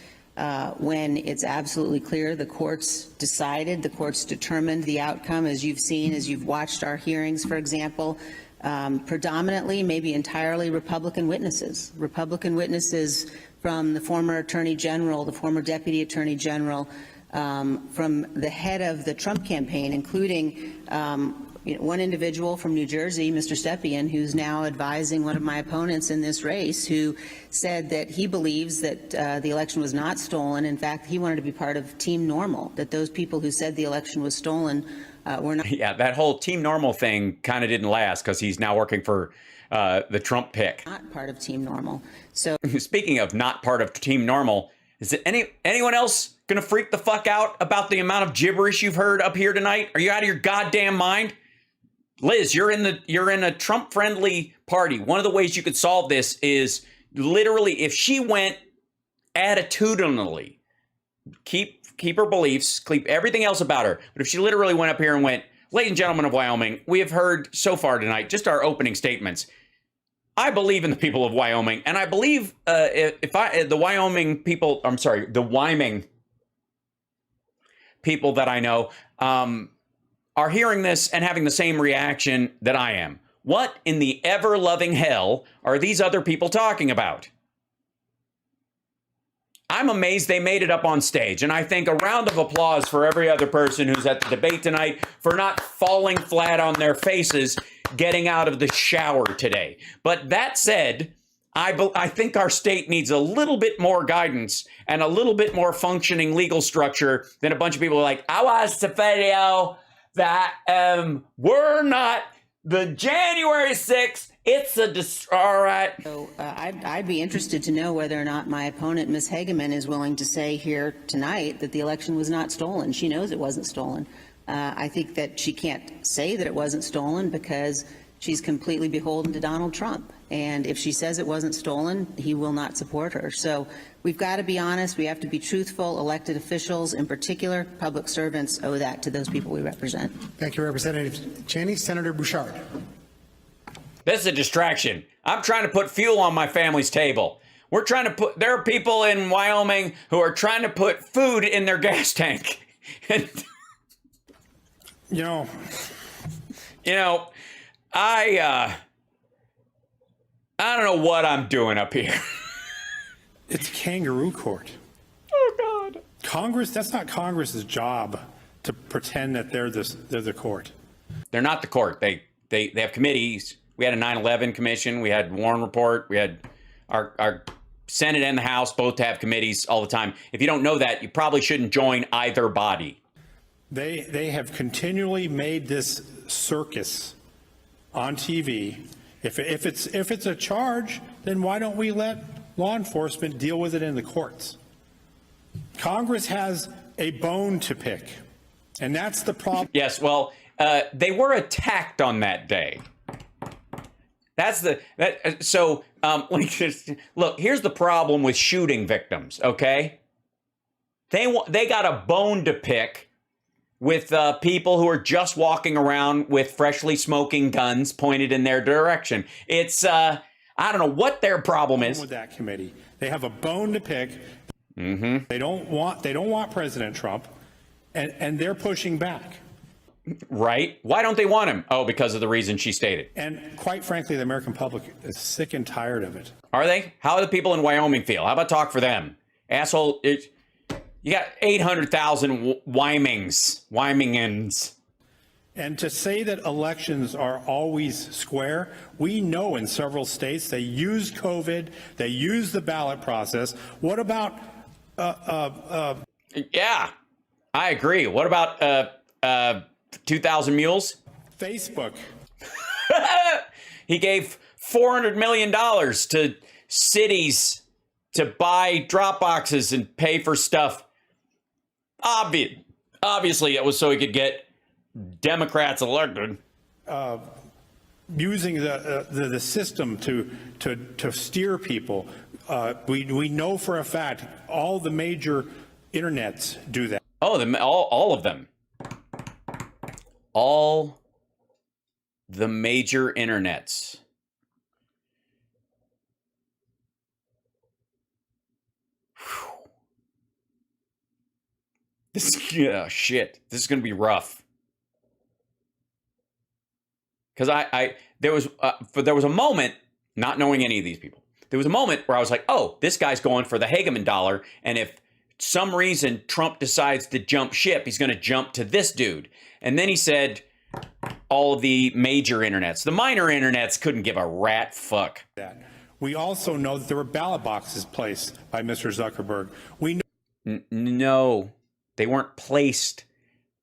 When it's absolutely clear the courts decided, the courts determined the outcome, as you've seen, as you've watched our hearings, for example, predominantly, maybe entirely Republican witnesses from the former Attorney General, the former Deputy Attorney General, from the head of the Trump campaign, including one individual from New Jersey, Mr. Stepien, who's now advising one of my opponents in this race, who said that he believes that the election was not stolen. In fact, he wanted to be part of Team Normal, that those people who said the election was stolen were not. Yeah, that whole Team Normal thing kind of didn't last because he's now working for the Trump pick. Not part of Team Normal. So speaking of not part of Team Normal, is it anyone else going to freak the fuck out about the amount of gibberish you've heard up here tonight? Are you out of your goddamn mind? Liz, you're in a Trump-friendly party. One of the ways you could solve this is literally if she went attitudinally, keep her beliefs, keep everything else about her. But if she literally went up here and went, ladies and gentlemen of Wyoming, we have heard so far tonight, just our opening statements. I believe in the people of Wyoming, and I believe the Wyoming people, I'm sorry, the Wy-ming people that I know, are hearing this and having the same reaction that I am. What in the ever-loving hell are these other people talking about? I'm amazed they made it up on stage, and I think a round of applause for every other person who's at the debate tonight for not falling flat on their faces getting out of the shower today. But that said, I think our state needs a little bit more guidance and a little bit more functioning legal structure than a bunch of people are like, I watched the video that we're not the January 6th. It's all right. So I'd be interested to know whether or not my opponent, Ms. Hageman, is willing to say here tonight that the election was not stolen. She knows it wasn't stolen. I think that she can't say that it wasn't stolen because she's completely beholden to Donald Trump. And if she says it wasn't stolen, he will not support her. So we've got to be honest. We have to be truthful. Elected officials, in particular, public servants, owe that to those people we represent. Thank you, Representative Cheney. Senator Bouchard. This is a distraction. I'm trying to put fuel on my family's table. There are people in Wyoming who are trying to put food in their gas tank. You know, I don't know what I'm doing up here. It's kangaroo court. Oh, God. Congress, that's not Congress's job to pretend that they're the court. They're not the court. They have committees. We had a 9/11 commission. We had Warren Report. We had our Senate and the House both have committees all the time. If you don't know that, you probably shouldn't join either body. They have continually made this circus on TV. If it's a charge, then why don't we let law enforcement deal with it in the courts? Congress has a bone to pick, and that's the problem. Yes, well, they were attacked on that day. Look, here's the problem with shooting victims, okay? They got a bone to pick with people who are just walking around with freshly smoking guns pointed in their direction. It's, I don't know what their problem is. With that committee, they have a bone to pick. Mm-hmm. They don't want President Trump, and they're pushing back. Right? Why don't they want him? Oh, because of the reason she stated. And quite frankly, the American public is sick and tired of it. Are they? How do the people in Wyoming feel? How about talk for them? Asshole, you got 800,000 Wy-mingans. And to say that elections are always square, we know in several states they use COVID, they use the ballot process. What about... Yeah, I agree. What about 2,000 Mules? Facebook. He gave $400 million to cities to buy drop boxes and pay for stuff. Obviously, it was so he could get Democrats elected. Using the system to steer people. We know for a fact all the major internets do that. Oh, all of them. All the major internets. Shit. This is going to be rough. Because there was a moment, not knowing any of these people, there was a moment where I was like, oh, this guy's going for the Hageman dollar, and if some reason Trump decides to jump ship, he's going to jump to this dude. And then he said all of the major internets. The minor internets couldn't give a rat fuck. We also know that there were ballot boxes placed by Mr. Zuckerberg. We know no, they weren't placed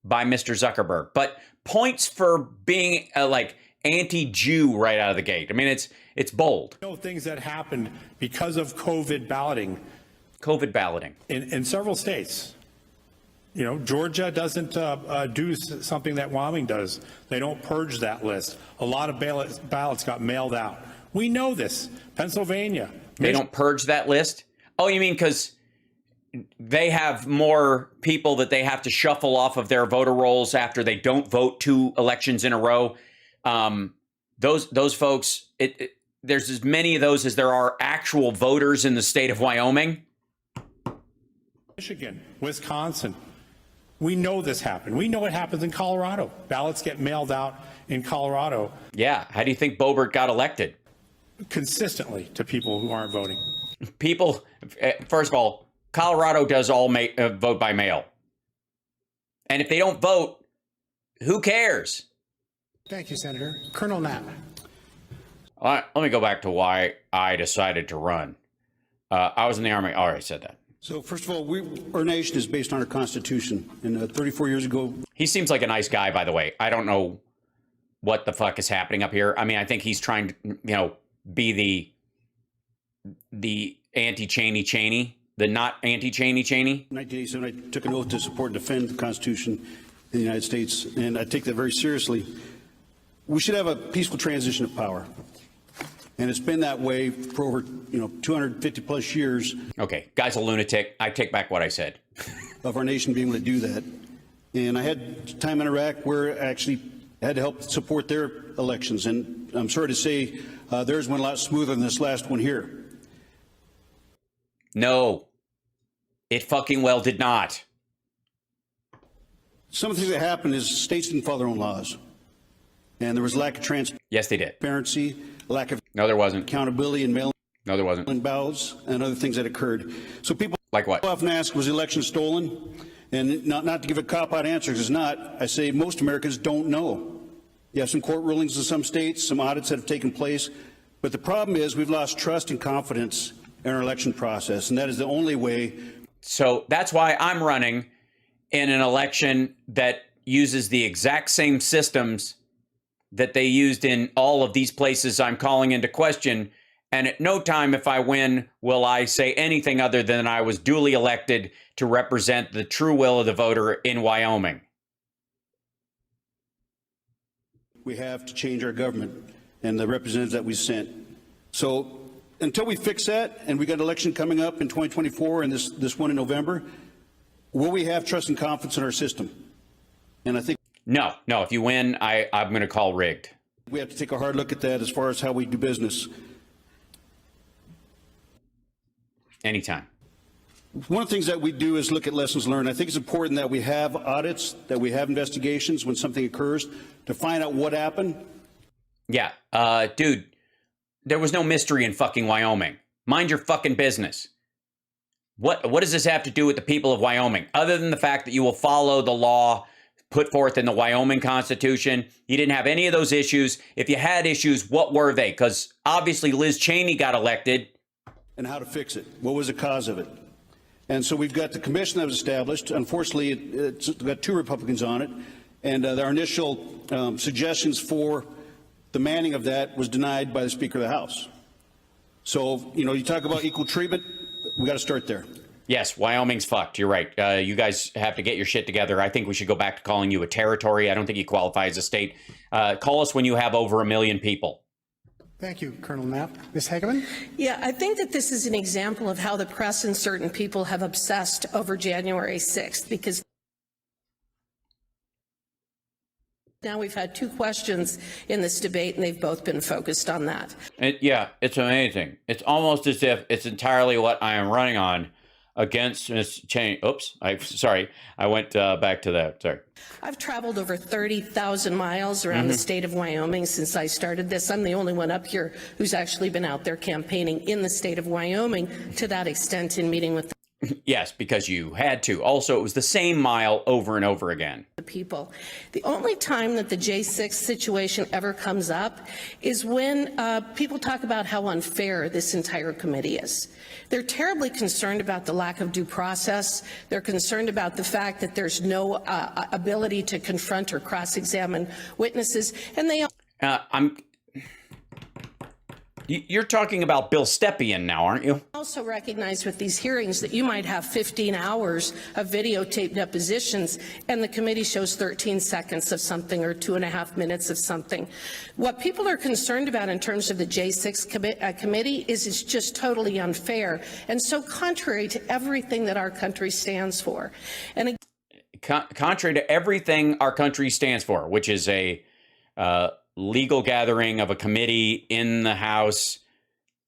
by Mr. Zuckerberg, but points for being like anti-Jew right out of the gate. I mean, it's bold. We know things that happened because of COVID balloting. COVID balloting in several states. You know, Georgia doesn't do something that Wyoming does. They don't purge that list. A lot of ballots got mailed out. We know this. Pennsylvania. They don't purge that list? Oh, you mean because they have more people that they have to shuffle off of their voter rolls after they don't vote 2 elections in a row? Those folks, there's as many of those as there are actual voters in the state of Wyoming. Michigan, Wisconsin. We know this happened. We know it happens in Colorado. Ballots get mailed out in Colorado. Yeah. How do you think Boebert got elected? Consistently to people who aren't voting. People, first of all, Colorado does all vote by mail. And if they don't vote, who cares? Thank you, Senator. Colonel Knapp. Let me go back to why I decided to run. I was in the Army. I already said that. So first of all, our nation is based on our Constitution. And 34 years ago... He seems like a nice guy, by the way. I don't know what the fuck is happening up here. I mean, I think he's trying to, be the anti-Cheney, the not anti-Cheney. 1987, I took an oath to support and defend the Constitution in the United States, and I take that very seriously. We should have a peaceful transition of power. And it's been that way for over, 250 plus years. Okay, guy's a lunatic. I take back what I said. Of our nation being able to do that. And I had time in Iraq where I actually had to help support their elections. And I'm sorry to say theirs went a lot smoother than this last one here. No, it fucking well did not. Some of the things that happened is states didn't follow their own laws. And there was lack of transparency. Yes, they did. Lack of no, there wasn't. Accountability and mail. No, there wasn't. Ballots and other things that occurred. So people like what? Often ask, was the election stolen? And not to give a cop-out answer, because it's not. I say most Americans don't know. You have some court rulings in some states, some audits that have taken place. But the problem is we've lost trust and confidence in our election process, and that is the only way. So that's why I'm running in an election that uses the exact same systems that they used in all of these places I'm calling into question. And at no time, if I win, will I say anything other than I was duly elected to represent the true will of the voter in Wyoming. We have to change our government and the representatives that we sent. So until we fix that, and we got an election coming up in 2024 and this one in November, will we have trust and confidence in our system? And I think no. If you win, I'm going to call rigged. We have to take a hard look at that as far as how we do business. Anytime. One of the things that we do is look at lessons learned. I think it's important that we have audits, that we have investigations when something occurs to find out what happened. Yeah, dude, there was no mystery in fucking Wyoming. Mind your fucking business. What does this have to do with the people of Wyoming? Other than the fact that you will follow the law put forth in the Wyoming Constitution. You didn't have any of those issues. If you had issues, what were they? Because obviously Liz Cheney got elected. And how to fix it. What was the cause of it? And so we've got the commission that was established. Unfortunately, it's got 2 Republicans on it. And our initial suggestions for the manning of that was denied by the Speaker of the House. So, you talk about equal treatment, we got to start there. Yes, Wyoming's fucked. You're right. You guys have to get your shit together. I think we should go back to calling you a territory. I don't think you qualify as a state. Call us when you have over 1 million people. Thank you, Colonel Knapp. Ms. Hageman? Yeah, I think that this is an example of how the press and certain people have obsessed over January 6th, because now we've had 2 questions in this debate, and they've both been focused on that. Yeah, it's amazing. It's almost as if it's entirely what I am running on against Ms. Cheney. Oops, I went back to that. Sorry. I've traveled over 30,000 miles around the state of Wyoming since I started this. I'm the only one up here who's actually been out there campaigning in the state of Wyoming to that extent in meeting with Yes, because you had to. Also, it was the same mile over and over again. The people. The only time that the J6 situation ever comes up is when people talk about how unfair this entire committee is. They're terribly concerned about the lack of due process. They're concerned about the fact that there's no ability to confront or cross-examine witnesses. And they You're talking about Bill Stepien now, aren't you? also recognize with these hearings that you might have 15 hours of videotaped depositions and the committee shows 13 seconds of something or 2.5 minutes of something. What people are concerned about in terms of the J6 committee is it's just totally unfair and so contrary to everything that our country stands for. And contrary to everything our country stands for, which is a legal gathering of a committee in the House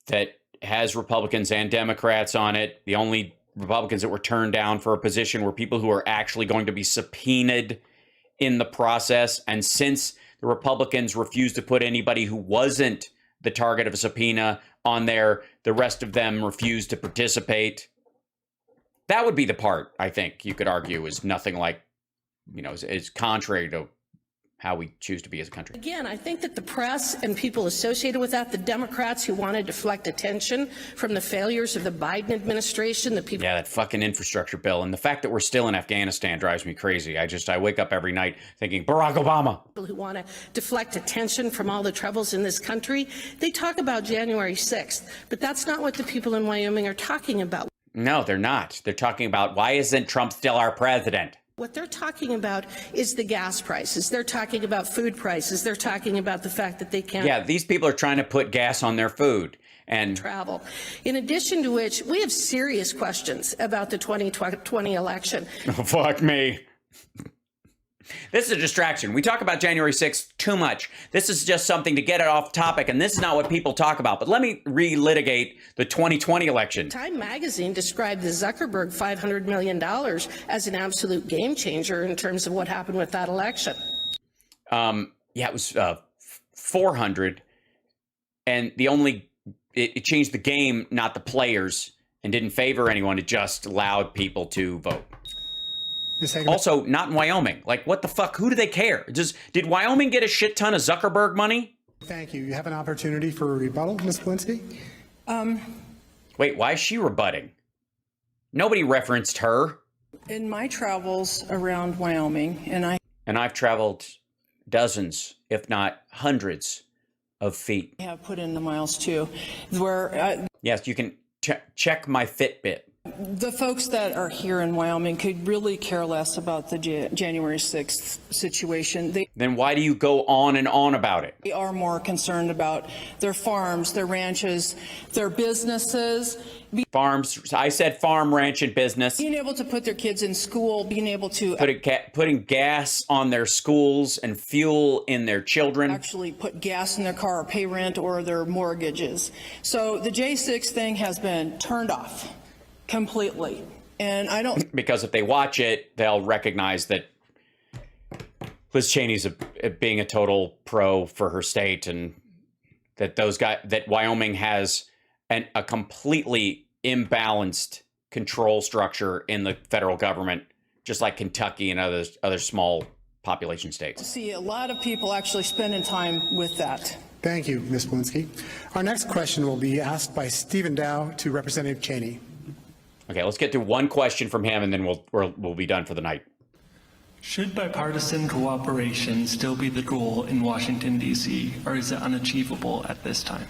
that has Republicans and Democrats on it. The only Republicans that were turned down for a position were people who are actually going to be subpoenaed in the process. And since the Republicans refused to put anybody who wasn't the target of a subpoena on there, the rest of them refused to participate. That would be the part, I think, you could argue is nothing like, is contrary to how we choose to be as a country. Again, I think that the press and people associated with that, the Democrats who want to deflect attention from the failures of the Biden administration, the people. Yeah, that fucking infrastructure bill. And the fact that we're still in Afghanistan drives me crazy. I wake up every night thinking, Barack Obama. People who want to deflect attention from all the troubles in this country, they talk about January 6th, but that's not what the people in Wyoming are talking about. No, they're not. They're talking about, why isn't Trump still our president? What they're talking about is the gas prices. They're talking about food prices. They're talking about the fact that they can't. Yeah, these people are trying to put gas on their food and travel. In addition to which, we have serious questions about the 2020 election. Oh, fuck me. This is a distraction. We talk about January 6th too much. This is just something to get it off topic, and this is not what people talk about. But let me relitigate the 2020 election. Time magazine described the Zuckerberg $500 million as an absolute game changer in terms of what happened with that election. Yeah, it was 400, and it changed the game, not the players, and didn't favor anyone. It just allowed people to vote. Also, not in Wyoming. Like, what the fuck? Who do they care? Did Wyoming get a shit ton of Zuckerberg money? Thank you. You have an opportunity for a rebuttal, Ms. Blinsky. Wait, why is she rebutting? Nobody referenced her. In my travels around Wyoming, and I've traveled dozens, if not hundreds, of feet. I have put in the miles too. Yes, you can check my Fitbit. The folks that are here in Wyoming could really care less about the January 6th situation. Then why do you go on and on about it? They are more concerned about their farms, their ranches, their businesses. Farms. I said farm, ranch, and business. Being able to put their kids in school, being able to putting gas on their schools and fuel in their children. Actually put gas in their car or pay rent or their mortgages. So the J6 thing has been turned off. Completely. And I don't... Because if they watch it, they'll recognize that Liz Cheney's being a total pro for her state, and that Wyoming has a completely imbalanced control structure in the federal government, just like Kentucky and other small population states. I see a lot of people actually spending time with that. Thank you, Ms. Blinsky. Our next question will be asked by Stephen Dow to Representative Cheney. Okay, let's get to one question from him, and then we'll be done for the night. Should bipartisan cooperation still be the goal in Washington, D.C., or is it unachievable at this time?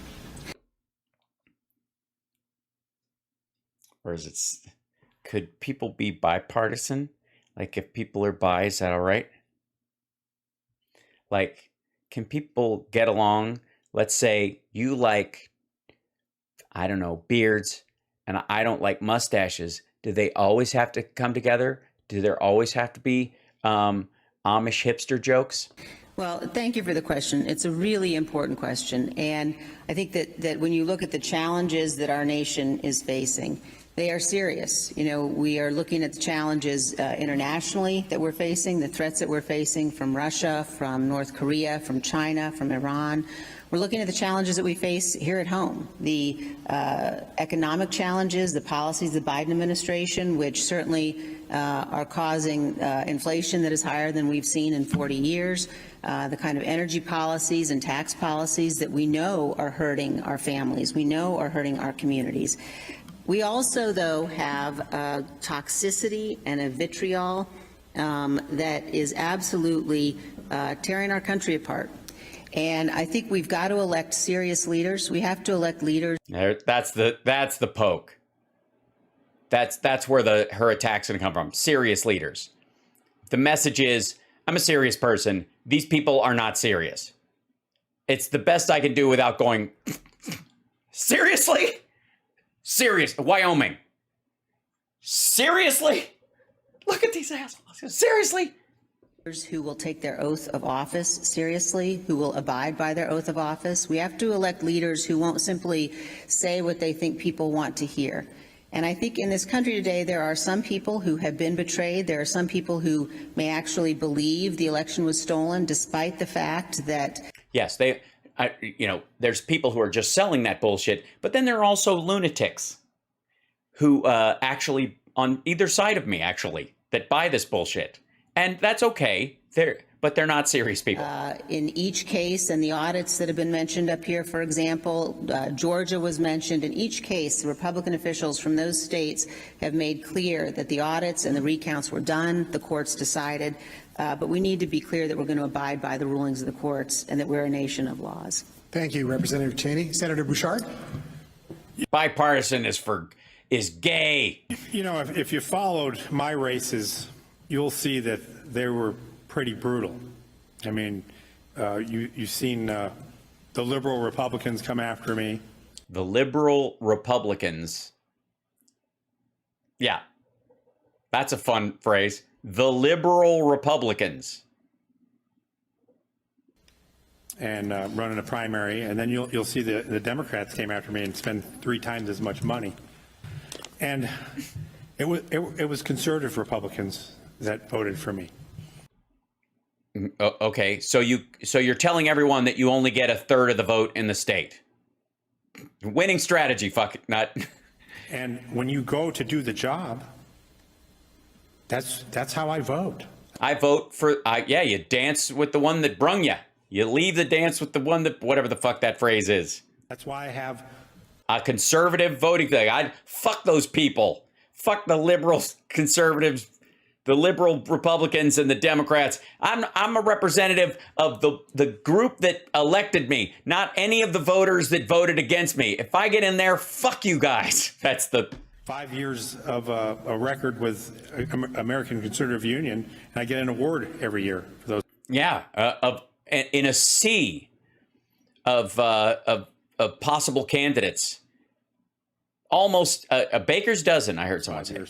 Or is it, could people be bipartisan? Like, if people are bi, is that all right? Like, can people get along? Let's say you like, I don't know, beards, and I don't like mustaches. Do they always have to come together? Do there always have to be Amish hipster jokes? Well, thank you for the question. It's a really important question. And I think that when you look at the challenges that our nation is facing, they are serious. You know, we are looking at the challenges internationally that we're facing, the threats that we're facing from Russia, from North Korea, from China, from Iran. We're looking at the challenges that we face here at home, the economic challenges, the policies of the Biden administration, which certainly are causing inflation that is higher than we've seen in 40 years, the kind of energy policies and tax policies that we know are hurting our families, we know are hurting our communities. We also, though, have a toxicity and a vitriol that is absolutely tearing our country apart. And I think we've got to elect serious leaders. We have to elect leaders. That's the poke. That's where her attack's going to come from. Serious leaders. The message is, I'm a serious person. These people are not serious. It's the best I can do without going, seriously? Serious. Wyoming. Seriously? Look at these assholes. Seriously? Who will take their oath of office seriously, who will abide by their oath of office. We have to elect leaders who won't simply say what they think people want to hear. And I think in this country today, there are some people who have been betrayed. There are some people who may actually believe the election was stolen, despite the fact that... Yes, there's people who are just selling that bullshit, but then there are also lunatics who actually, on either side of me, actually, that buy this bullshit. And that's okay. but they're not serious people. In each case, and the audits that have been mentioned up here, for example, Georgia was mentioned. In each case, the Republican officials from those states have made clear that the audits and the recounts were done, the courts decided, but we need to be clear that we're going to abide by the rulings of the courts and that we're a nation of laws. Thank you, Representative Cheney. Senator Bouchard? Bipartisan is gay. You know, if you followed my races, you'll see that they were pretty brutal. I mean, you've seen the liberal Republicans come after me. The liberal Republicans. Yeah, that's a fun phrase. The liberal Republicans. And running a primary, and then you'll see the Democrats came after me and spend 3 times as much money. And it was conservative Republicans that voted for me. Okay, so you're telling everyone that you only get a third of the vote in the state. Winning strategy, fuck it, not. And when you go to do the job, that's how I vote. I vote for yeah. You dance with the one that brung you. You leave the dance with the one that, whatever the fuck that phrase is. That's why I have a conservative voting thing. I'd fuck those people. Fuck the liberals, conservatives, the liberal Republicans, and the Democrats. I'm a representative of the group that elected me, not any of the voters that voted against me. If I get in there, fuck you guys. That's the 5 years of a record with American Conservative Union, and I get an award every year for those. Yeah, in a sea of possible candidates. Almost a baker's dozen, I heard someone say.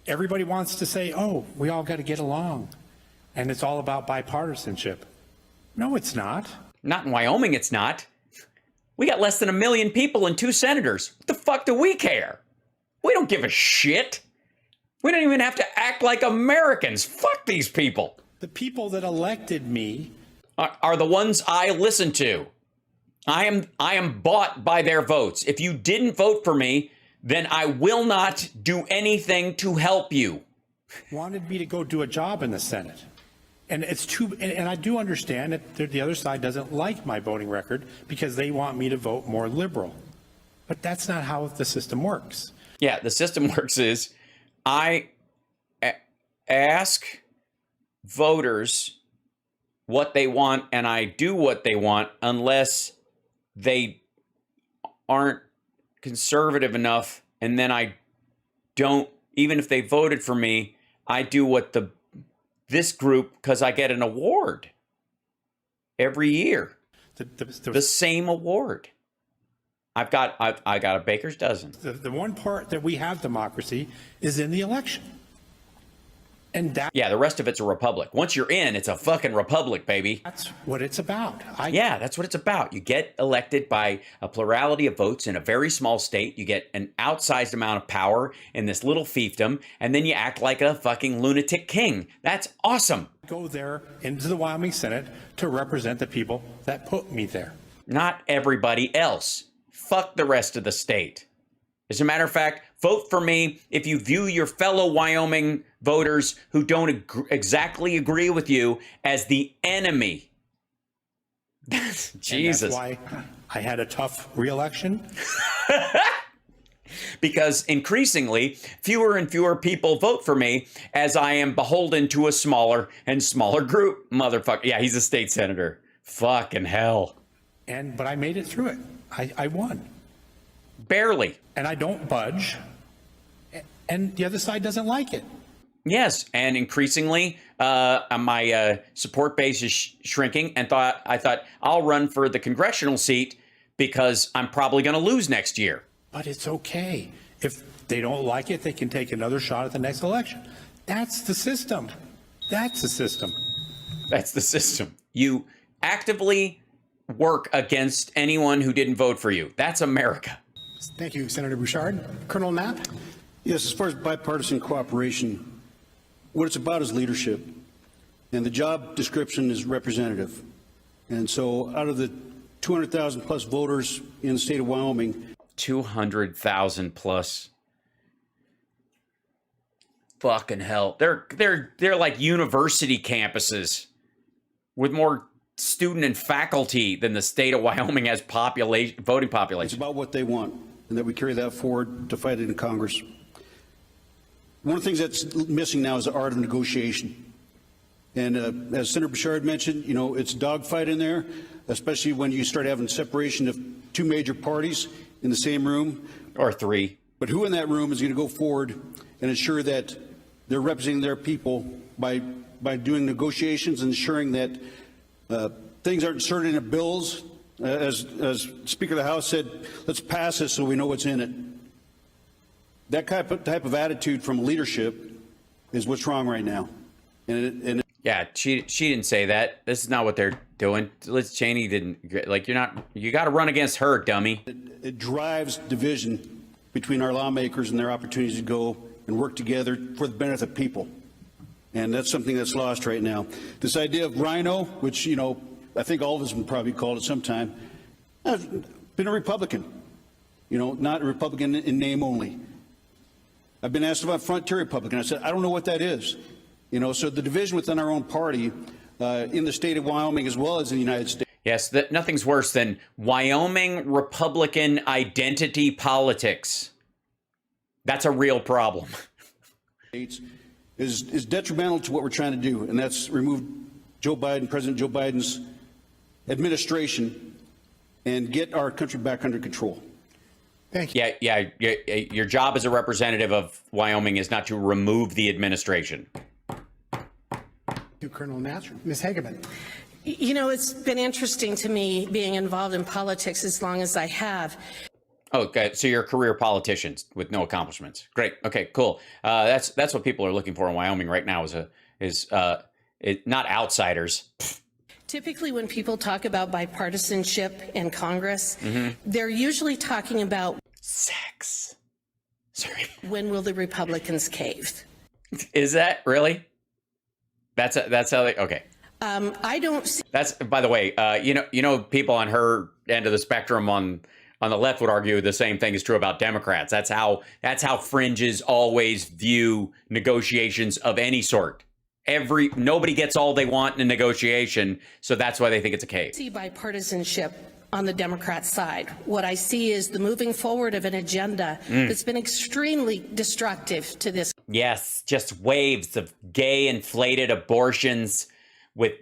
Everybody wants to say, oh, we all got to get along, and it's all about bipartisanship. No, it's not. Not in Wyoming, it's not. We got less than 1 million people and 2 senators. What the fuck do we care? We don't give a shit. We don't even have to act like Americans. Fuck these people. The people that elected me are the ones I listen to. I am bought by their votes. If you didn't vote for me, then I will not do anything to help you. Wanted me to go do a job in the Senate. And it's and I do understand that the other side doesn't like my voting record because they want me to vote more liberal. But that's not how the system works. Yeah, the system works is I ask voters what they want and I do what they want unless they aren't conservative enough, and then I don't, even if they voted for me, I do what this group, because I get an award every year. The same award. I got a baker's dozen. The one part that we have democracy is in the election. And yeah, the rest of it's a republic. Once you're in, it's a fucking republic, baby. That's what it's about. Yeah, that's what it's about. You get elected by a plurality of votes in a very small state. You get an outsized amount of power in this little fiefdom, and then you act like a fucking lunatic king. That's awesome. Go there into the Wyoming Senate to represent the people that put me there. Not everybody else. Fuck the rest of the state. As a matter of fact, vote for me if you view your fellow Wyoming voters who don't exactly agree with you as the enemy. Jesus. And that's why I had a tough re-election. Because increasingly, fewer and fewer people vote for me as I am beholden to a smaller and smaller group. Motherfucker. Yeah, he's a state senator. Fucking hell. But I made it through it. I won. Barely. And I don't budge. And the other side doesn't like it. Yes, and increasingly, my support base is shrinking. And I thought I'll run for the congressional seat because I'm probably going to lose next year. But it's okay. If they don't like it, they can take another shot at the next election. That's the system. That's the system. That's the system. You actively work against anyone who didn't vote for you. That's America. Thank you, Senator Bouchard. Colonel Knapp? Yes, as far as bipartisan cooperation, what it's about is leadership. And the job description is representative. And so out of the 200,000 plus voters in the state of Wyoming, 200,000 plus. Fucking hell. They're like university campuses with more student and faculty than the state of Wyoming has voting population. It's about what they want, and that we carry that forward to fight it in Congress. One of the things that's missing now is the art of negotiation. And as Senator Bouchard mentioned, you know, it's a dogfight in there, especially when you start having separation of two major parties in the same room. Or three. But who in that room is going to go forward and ensure that they're representing their people by doing negotiations and ensuring that things aren't inserted into bills? As Speaker of the House said, let's pass this so we know what's in it. That type of attitude from leadership is what's wrong right now. Yeah, she didn't say that. This is not what they're doing. Liz Cheney didn't, like, you got to run against her, dummy. It drives division between our lawmakers and their opportunities to go and work together for the benefit of people. And that's something that's lost right now. This idea of rhino, which, you know, I think all of us would probably call it sometime, I've been a Republican, you know, not a Republican in name only. I've been asked about Frontier Republican. I said, I don't know what that is. You know, so the division within our own party in the state of Wyoming as well as in the United States. Yes, nothing's worse than Wyoming Republican identity politics. That's a real problem. Is detrimental to what we're trying to do, and that's remove President Joe Biden's administration and get our country back under control. Thank you. Yeah. Your job as a representative of Wyoming is not to remove the administration. To Colonel Natcher. Ms. Hageman. You know, it's been interesting to me being involved in politics as long as I have. Oh, okay. So you're a career politician with no accomplishments. Great. Okay, cool. That's what people are looking for in Wyoming right now is not outsiders. Typically, when people talk about bipartisanship in Congress, they're usually talking about sex. Sorry. When will the Republicans cave? Is that really? That's how they. Okay. I don't see. That's, by the way, you know, people on her end of the spectrum on the left would argue the same thing is true about Democrats. That's how fringes always view negotiations of any sort. Nobody gets all they want in a negotiation, so that's why they think it's a cave. I see bipartisanship on the Democrat side. What I see is the moving forward of an agenda that's been extremely destructive to this. Yes, just waves of gay inflated abortions with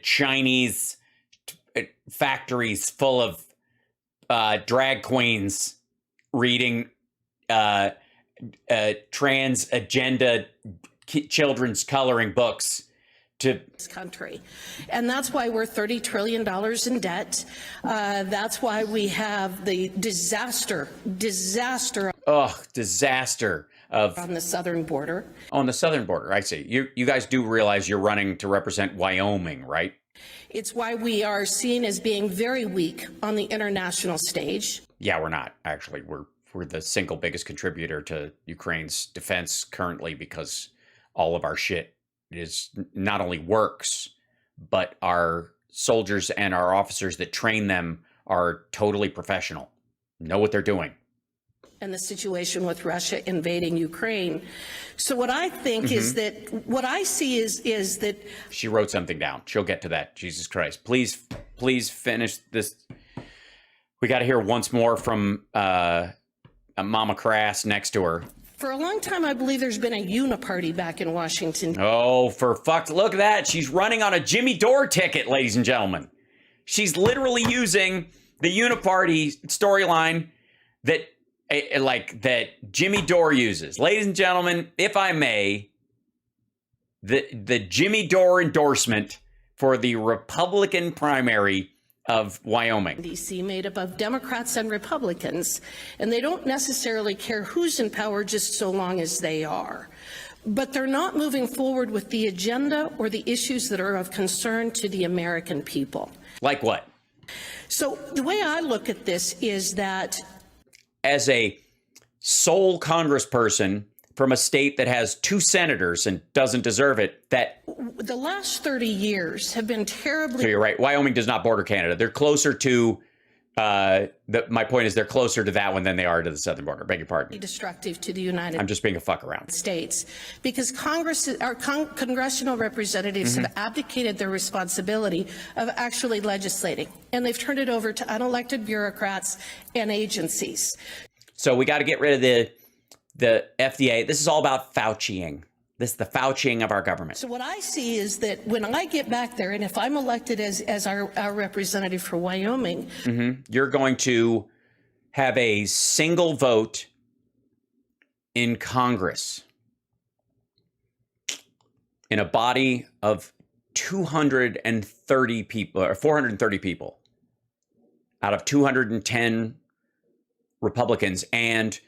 Chinese factories full of drag queens reading trans agenda children's coloring books to this country. And that's why we're $30 trillion in debt. That's why we have the disaster of on the southern border. On the southern border, I see. You guys do realize you're running to represent Wyoming, right? It's why we are seen as being very weak on the international stage. Yeah, we're not, actually. We're the single biggest contributor to Ukraine's defense currently because all of our shit is not only works, but our soldiers and our officers that train them are totally professional, know what they're doing. And the situation with Russia invading Ukraine. So what I think is that what I see is that she wrote something down. She'll get to that. Jesus Christ. Please finish this. We got to hear once more from Mama Crass next to her. For a long time, I believe there's been a uniparty back in Washington. Oh, for fuck's look at that. She's running on a Jimmy Dore ticket, ladies and gentlemen. She's literally using the uniparty storyline that Jimmy Dore uses. Ladies and gentlemen, if I may, the Jimmy Dore endorsement for the Republican primary of Wyoming. D.C. made up of Democrats and Republicans, and they don't necessarily care who's in power just so long as they are. But they're not moving forward with the agenda or the issues that are of concern to the American people. Like what? So the way I look at this is that as a sole congressperson from a state that has 2 senators and doesn't deserve it, that the last 30 years have been terribly. So you're right. Wyoming does not border Canada. They're closer to my point is they're closer to that one than they are to the southern border. Beg your pardon. Destructive to the United I'm just being a fuck around. States, because our congressional representatives have abdicated their responsibility of actually legislating, and they've turned it over to unelected bureaucrats and agencies. So we got to get rid of the FDA. This is all about Fauciing. This is the Fauciing of our government. So what I see is that when I get back there, and if I'm elected as our representative for Wyoming, you're going to have a single vote in Congress in a body of 230 people or 430 people out of 210 Republicans, and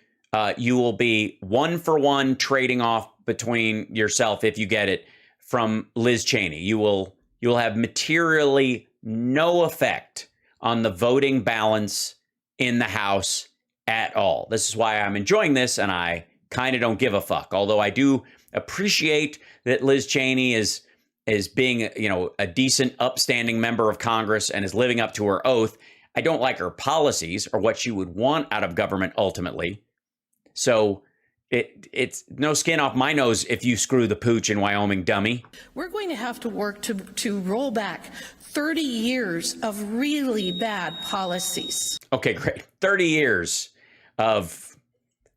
you will be 1-for-1 trading off between yourself, if you get it, from Liz Cheney. You'll have materially no effect on the voting balance in the House at all. This is why I'm enjoying this, and I kind of don't give a fuck. Although I do appreciate that Liz Cheney is being, a decent, upstanding member of Congress and is living up to her oath. I don't like her policies or what she would want out of government ultimately. So it's no skin off my nose if you screw the pooch in Wyoming, dummy. we're going to have to work to roll back 30 years of really bad policies. Okay, great. 30 years of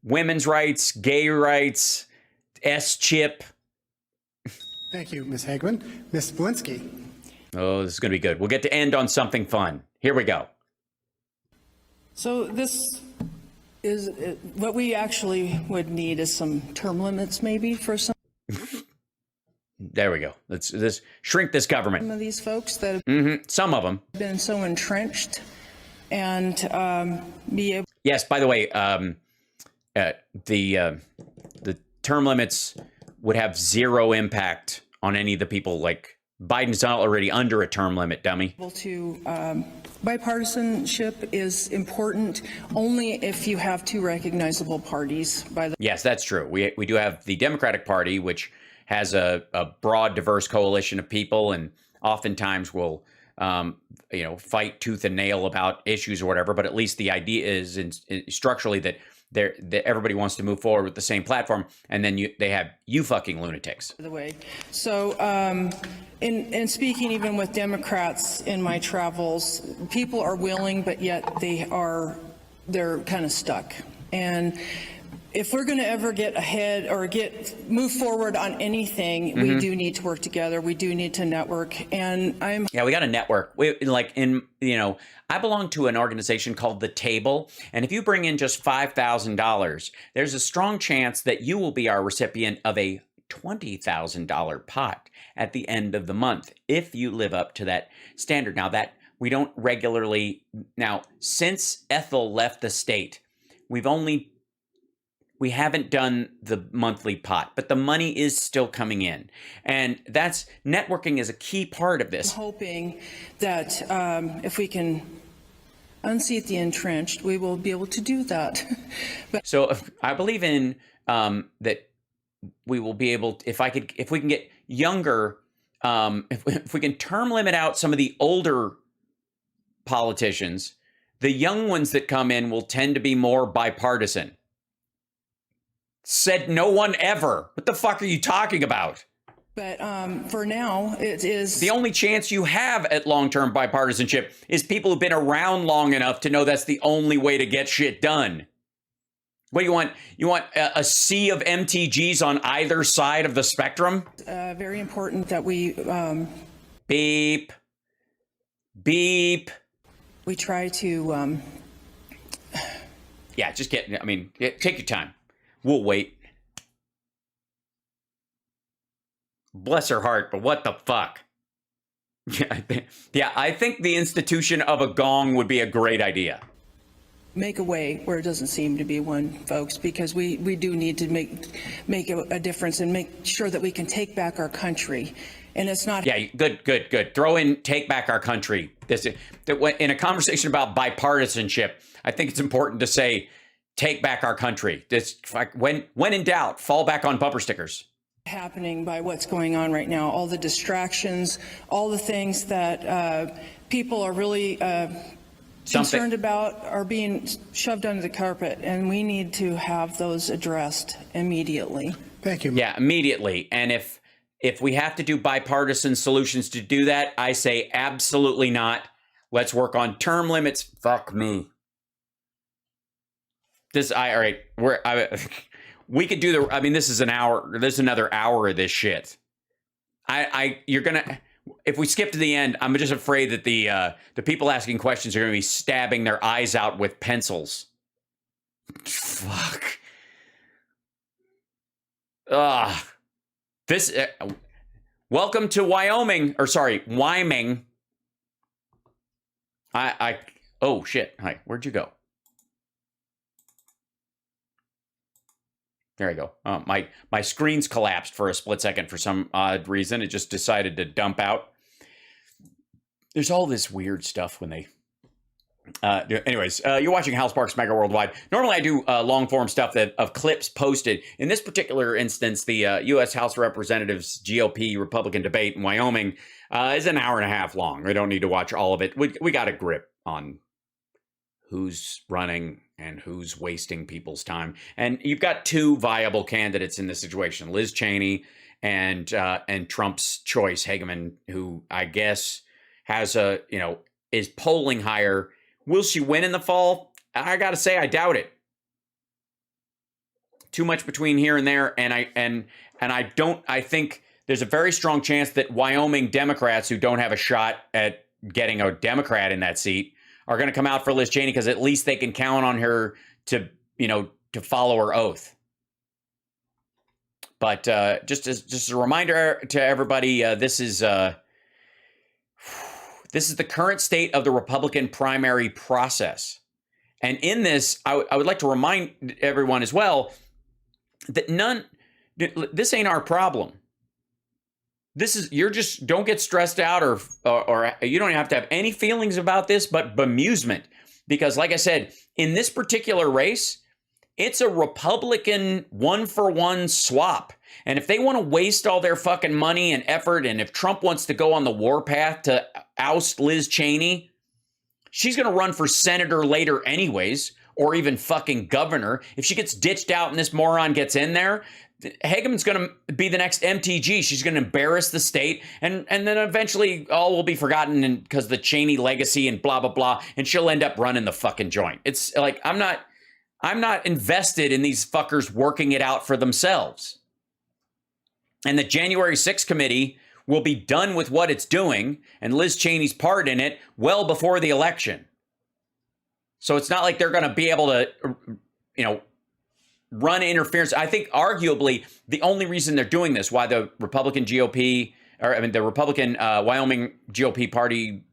women's rights, gay rights, S-chip. Thank you, Ms. Hagman. Ms. Blinsky. Oh, this is going to be good. We'll get to end on something fun. Here we go. So this is what we actually would need is some term limits maybe for some There we go. Let's shrink this government. of these folks that have Some of them. been so entrenched and be able. Yes, by the way, the term limits would have zero impact on any of the people. Like Biden's not already under a term limit, dummy. To bipartisanship is important only if you have two recognizable parties. Yes, that's true. We do have the Democratic Party, which has a broad, diverse coalition of people, and oftentimes will fight tooth and nail about issues or whatever. But at least the idea is structurally that everybody wants to move forward with the same platform, and then they have you fucking lunatics. The way. So in speaking even with Democrats in my travels, people are willing, but yet they're kind of stuck. And if we're going to ever get ahead or move forward on anything, we do need to work together. We do need to network. And we got to network. I belong to an organization called The Table, and if you bring in just $5,000, there's a strong chance that you will be our recipient of a $20,000 pot at the end of the month if you live up to that standard. Now, that we don't regularly. Now, since Ethel left the state, we haven't done the monthly pot, but the money is still coming in. And that's networking is a key part of this. I'm hoping that if we can unseat the entrenched, we will be able to do that. So I believe in that we will be able, if we can get younger, if we can term limit out some of the older politicians, the young ones that come in will tend to be more bipartisan. Said no one ever. What the fuck are you talking about? But for now, it is. The only chance you have at long-term bipartisanship is people who've been around long enough to know that's the only way to get shit done. What do you want? You want a sea of MTGs on either side of the spectrum? Very important that we. Beep. Beep. We try to. Yeah, just take your time. We'll wait. Bless her heart, but what the fuck? I think the institution of a gong would be a great idea. Make a way where it doesn't seem to be one, folks, because we do need to make a difference and make sure that we can take back our country. And it's not. Yeah, good. Throw in "take back our country." In a conversation about bipartisanship, I think it's important to say, "Take back our country." When in doubt, fall back on bumper stickers. Happening by what's going on right now, all the distractions, all the things that people are really concerned about are being shoved under the carpet, and we need to have those addressed immediately. Thank you. Yeah, immediately. And if we have to do bipartisan solutions to do that, I say absolutely not. Let's work on term limits. Fuck me. All right. We could do this is an hour. This is another hour of this shit. You're gonna. If we skip to the end, I'm just afraid that the people asking questions are going to be stabbing their eyes out with pencils. Fuck. This. Welcome to Wyoming, or sorry, Wy-ming. Oh shit! Hi, where'd you go? There you go. My screen's collapsed for a split second for some odd reason. It just decided to dump out. There's all this weird stuff when they... anyways, you're watching Hal Sparks Mega Worldwide. Normally I do long-form stuff of clips posted. In this particular instance, the U.S. House of Representatives GOP Republican debate in Wyoming is an hour and a half long. We don't need to watch all of it. We got a grip on who's running and who's wasting people's time. And you've got two viable candidates in this situation, Liz Cheney and Trump's choice, Hageman, who I guess has is polling higher. Will she win in the fall? I got to say, I doubt it. Too much between here and there. And I think there's a very strong chance that Wyoming Democrats who don't have a shot at getting a Democrat in that seat are going to come out for Liz Cheney because at least they can count on her to follow her oath. But just as a reminder to everybody, this is the current state of the Republican primary process. And in this, I would like to remind everyone as well that this ain't our problem. Don't get stressed out or you don't have to have any feelings about this, but bemusement. Because like I said, in this particular race, it's a Republican 1-for-1 swap. And if they want to waste all their fucking money and effort, and if Trump wants to go on the warpath to oust Liz Cheney, she's going to run for senator later anyways, or even fucking governor. If she gets ditched out and this moron gets in there, Hageman's going to be the next MTG. She's going to embarrass the state, and then eventually all will be forgotten because the Cheney legacy and blah, blah, blah, and she'll end up running the fucking joint. It's like, I'm not invested in these fuckers working it out for themselves. And the January 6th committee will be done with what it's doing and Liz Cheney's part in it well before the election. So it's not like they're going to be able to, run interference. I think arguably the only reason they're doing this, why the Republican GOP, the Republican Wyoming GOP party,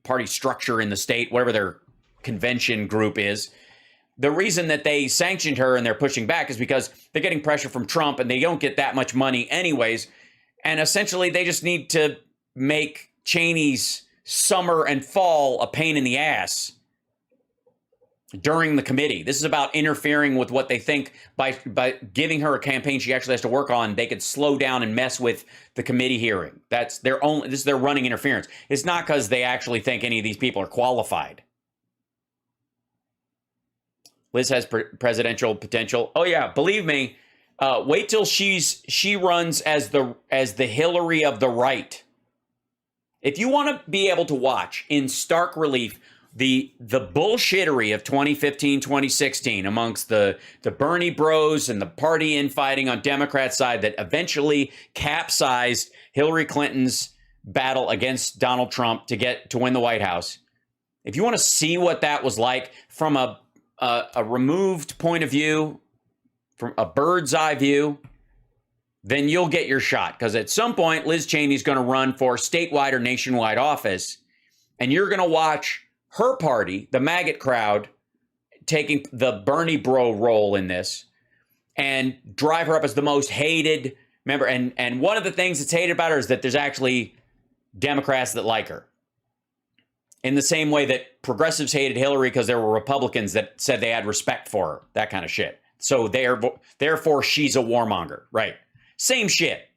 party structure in the state, whatever their convention group is, the reason that they sanctioned her and they're pushing back is because they're getting pressure from Trump and they don't get that much money anyways. And essentially they just need to make Cheney's summer and fall a pain in the ass during the committee. This is about interfering with what they think by giving her a campaign she actually has to work on. They could slow down and mess with the committee hearing. This is their running interference. It's not because they actually think any of these people are qualified. Liz has presidential potential. Oh yeah, believe me. Wait till she runs as the Hillary of the right. If you want to be able to watch in stark relief the bullshittery of 2015, 2016 amongst the Bernie bros and the party infighting on Democrat side that eventually capsized Hillary Clinton's battle against Donald Trump to win the White House. If you want to see what that was like from a removed point of view, from a bird's eye view, then you'll get your shot. Because at some point, Liz Cheney's going to run for statewide or nationwide office, and you're going to watch her party, the MAGA crowd, taking the Bernie bro role in this and drive her up as the most hated member. And one of the things that's hated about her is that there's actually Democrats that like her. In the same way that progressives hated Hillary because there were Republicans that said they had respect for her, that kind of shit. So therefore, she's a warmonger, right? Same shit.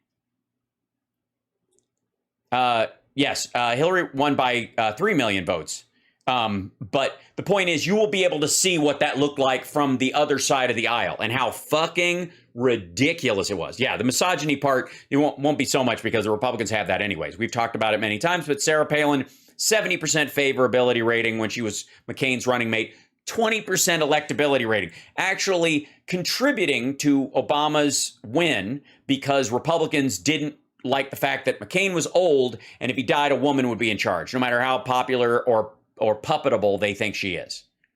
Yes, Hillary won by 3 million votes. But the point is, you will be able to see what that looked like from the other side of the aisle and how fucking ridiculous it was. Yeah, the misogyny part, it won't be so much because the Republicans have that anyways. We've talked about it many times, but Sarah Palin, 70% favorability rating when she was McCain's running mate, 20% electability rating, actually contributing to Obama's win because Republicans didn't like the fact that McCain was old, and if he died, a woman would be in charge, no matter how popular or puppetable they think she is.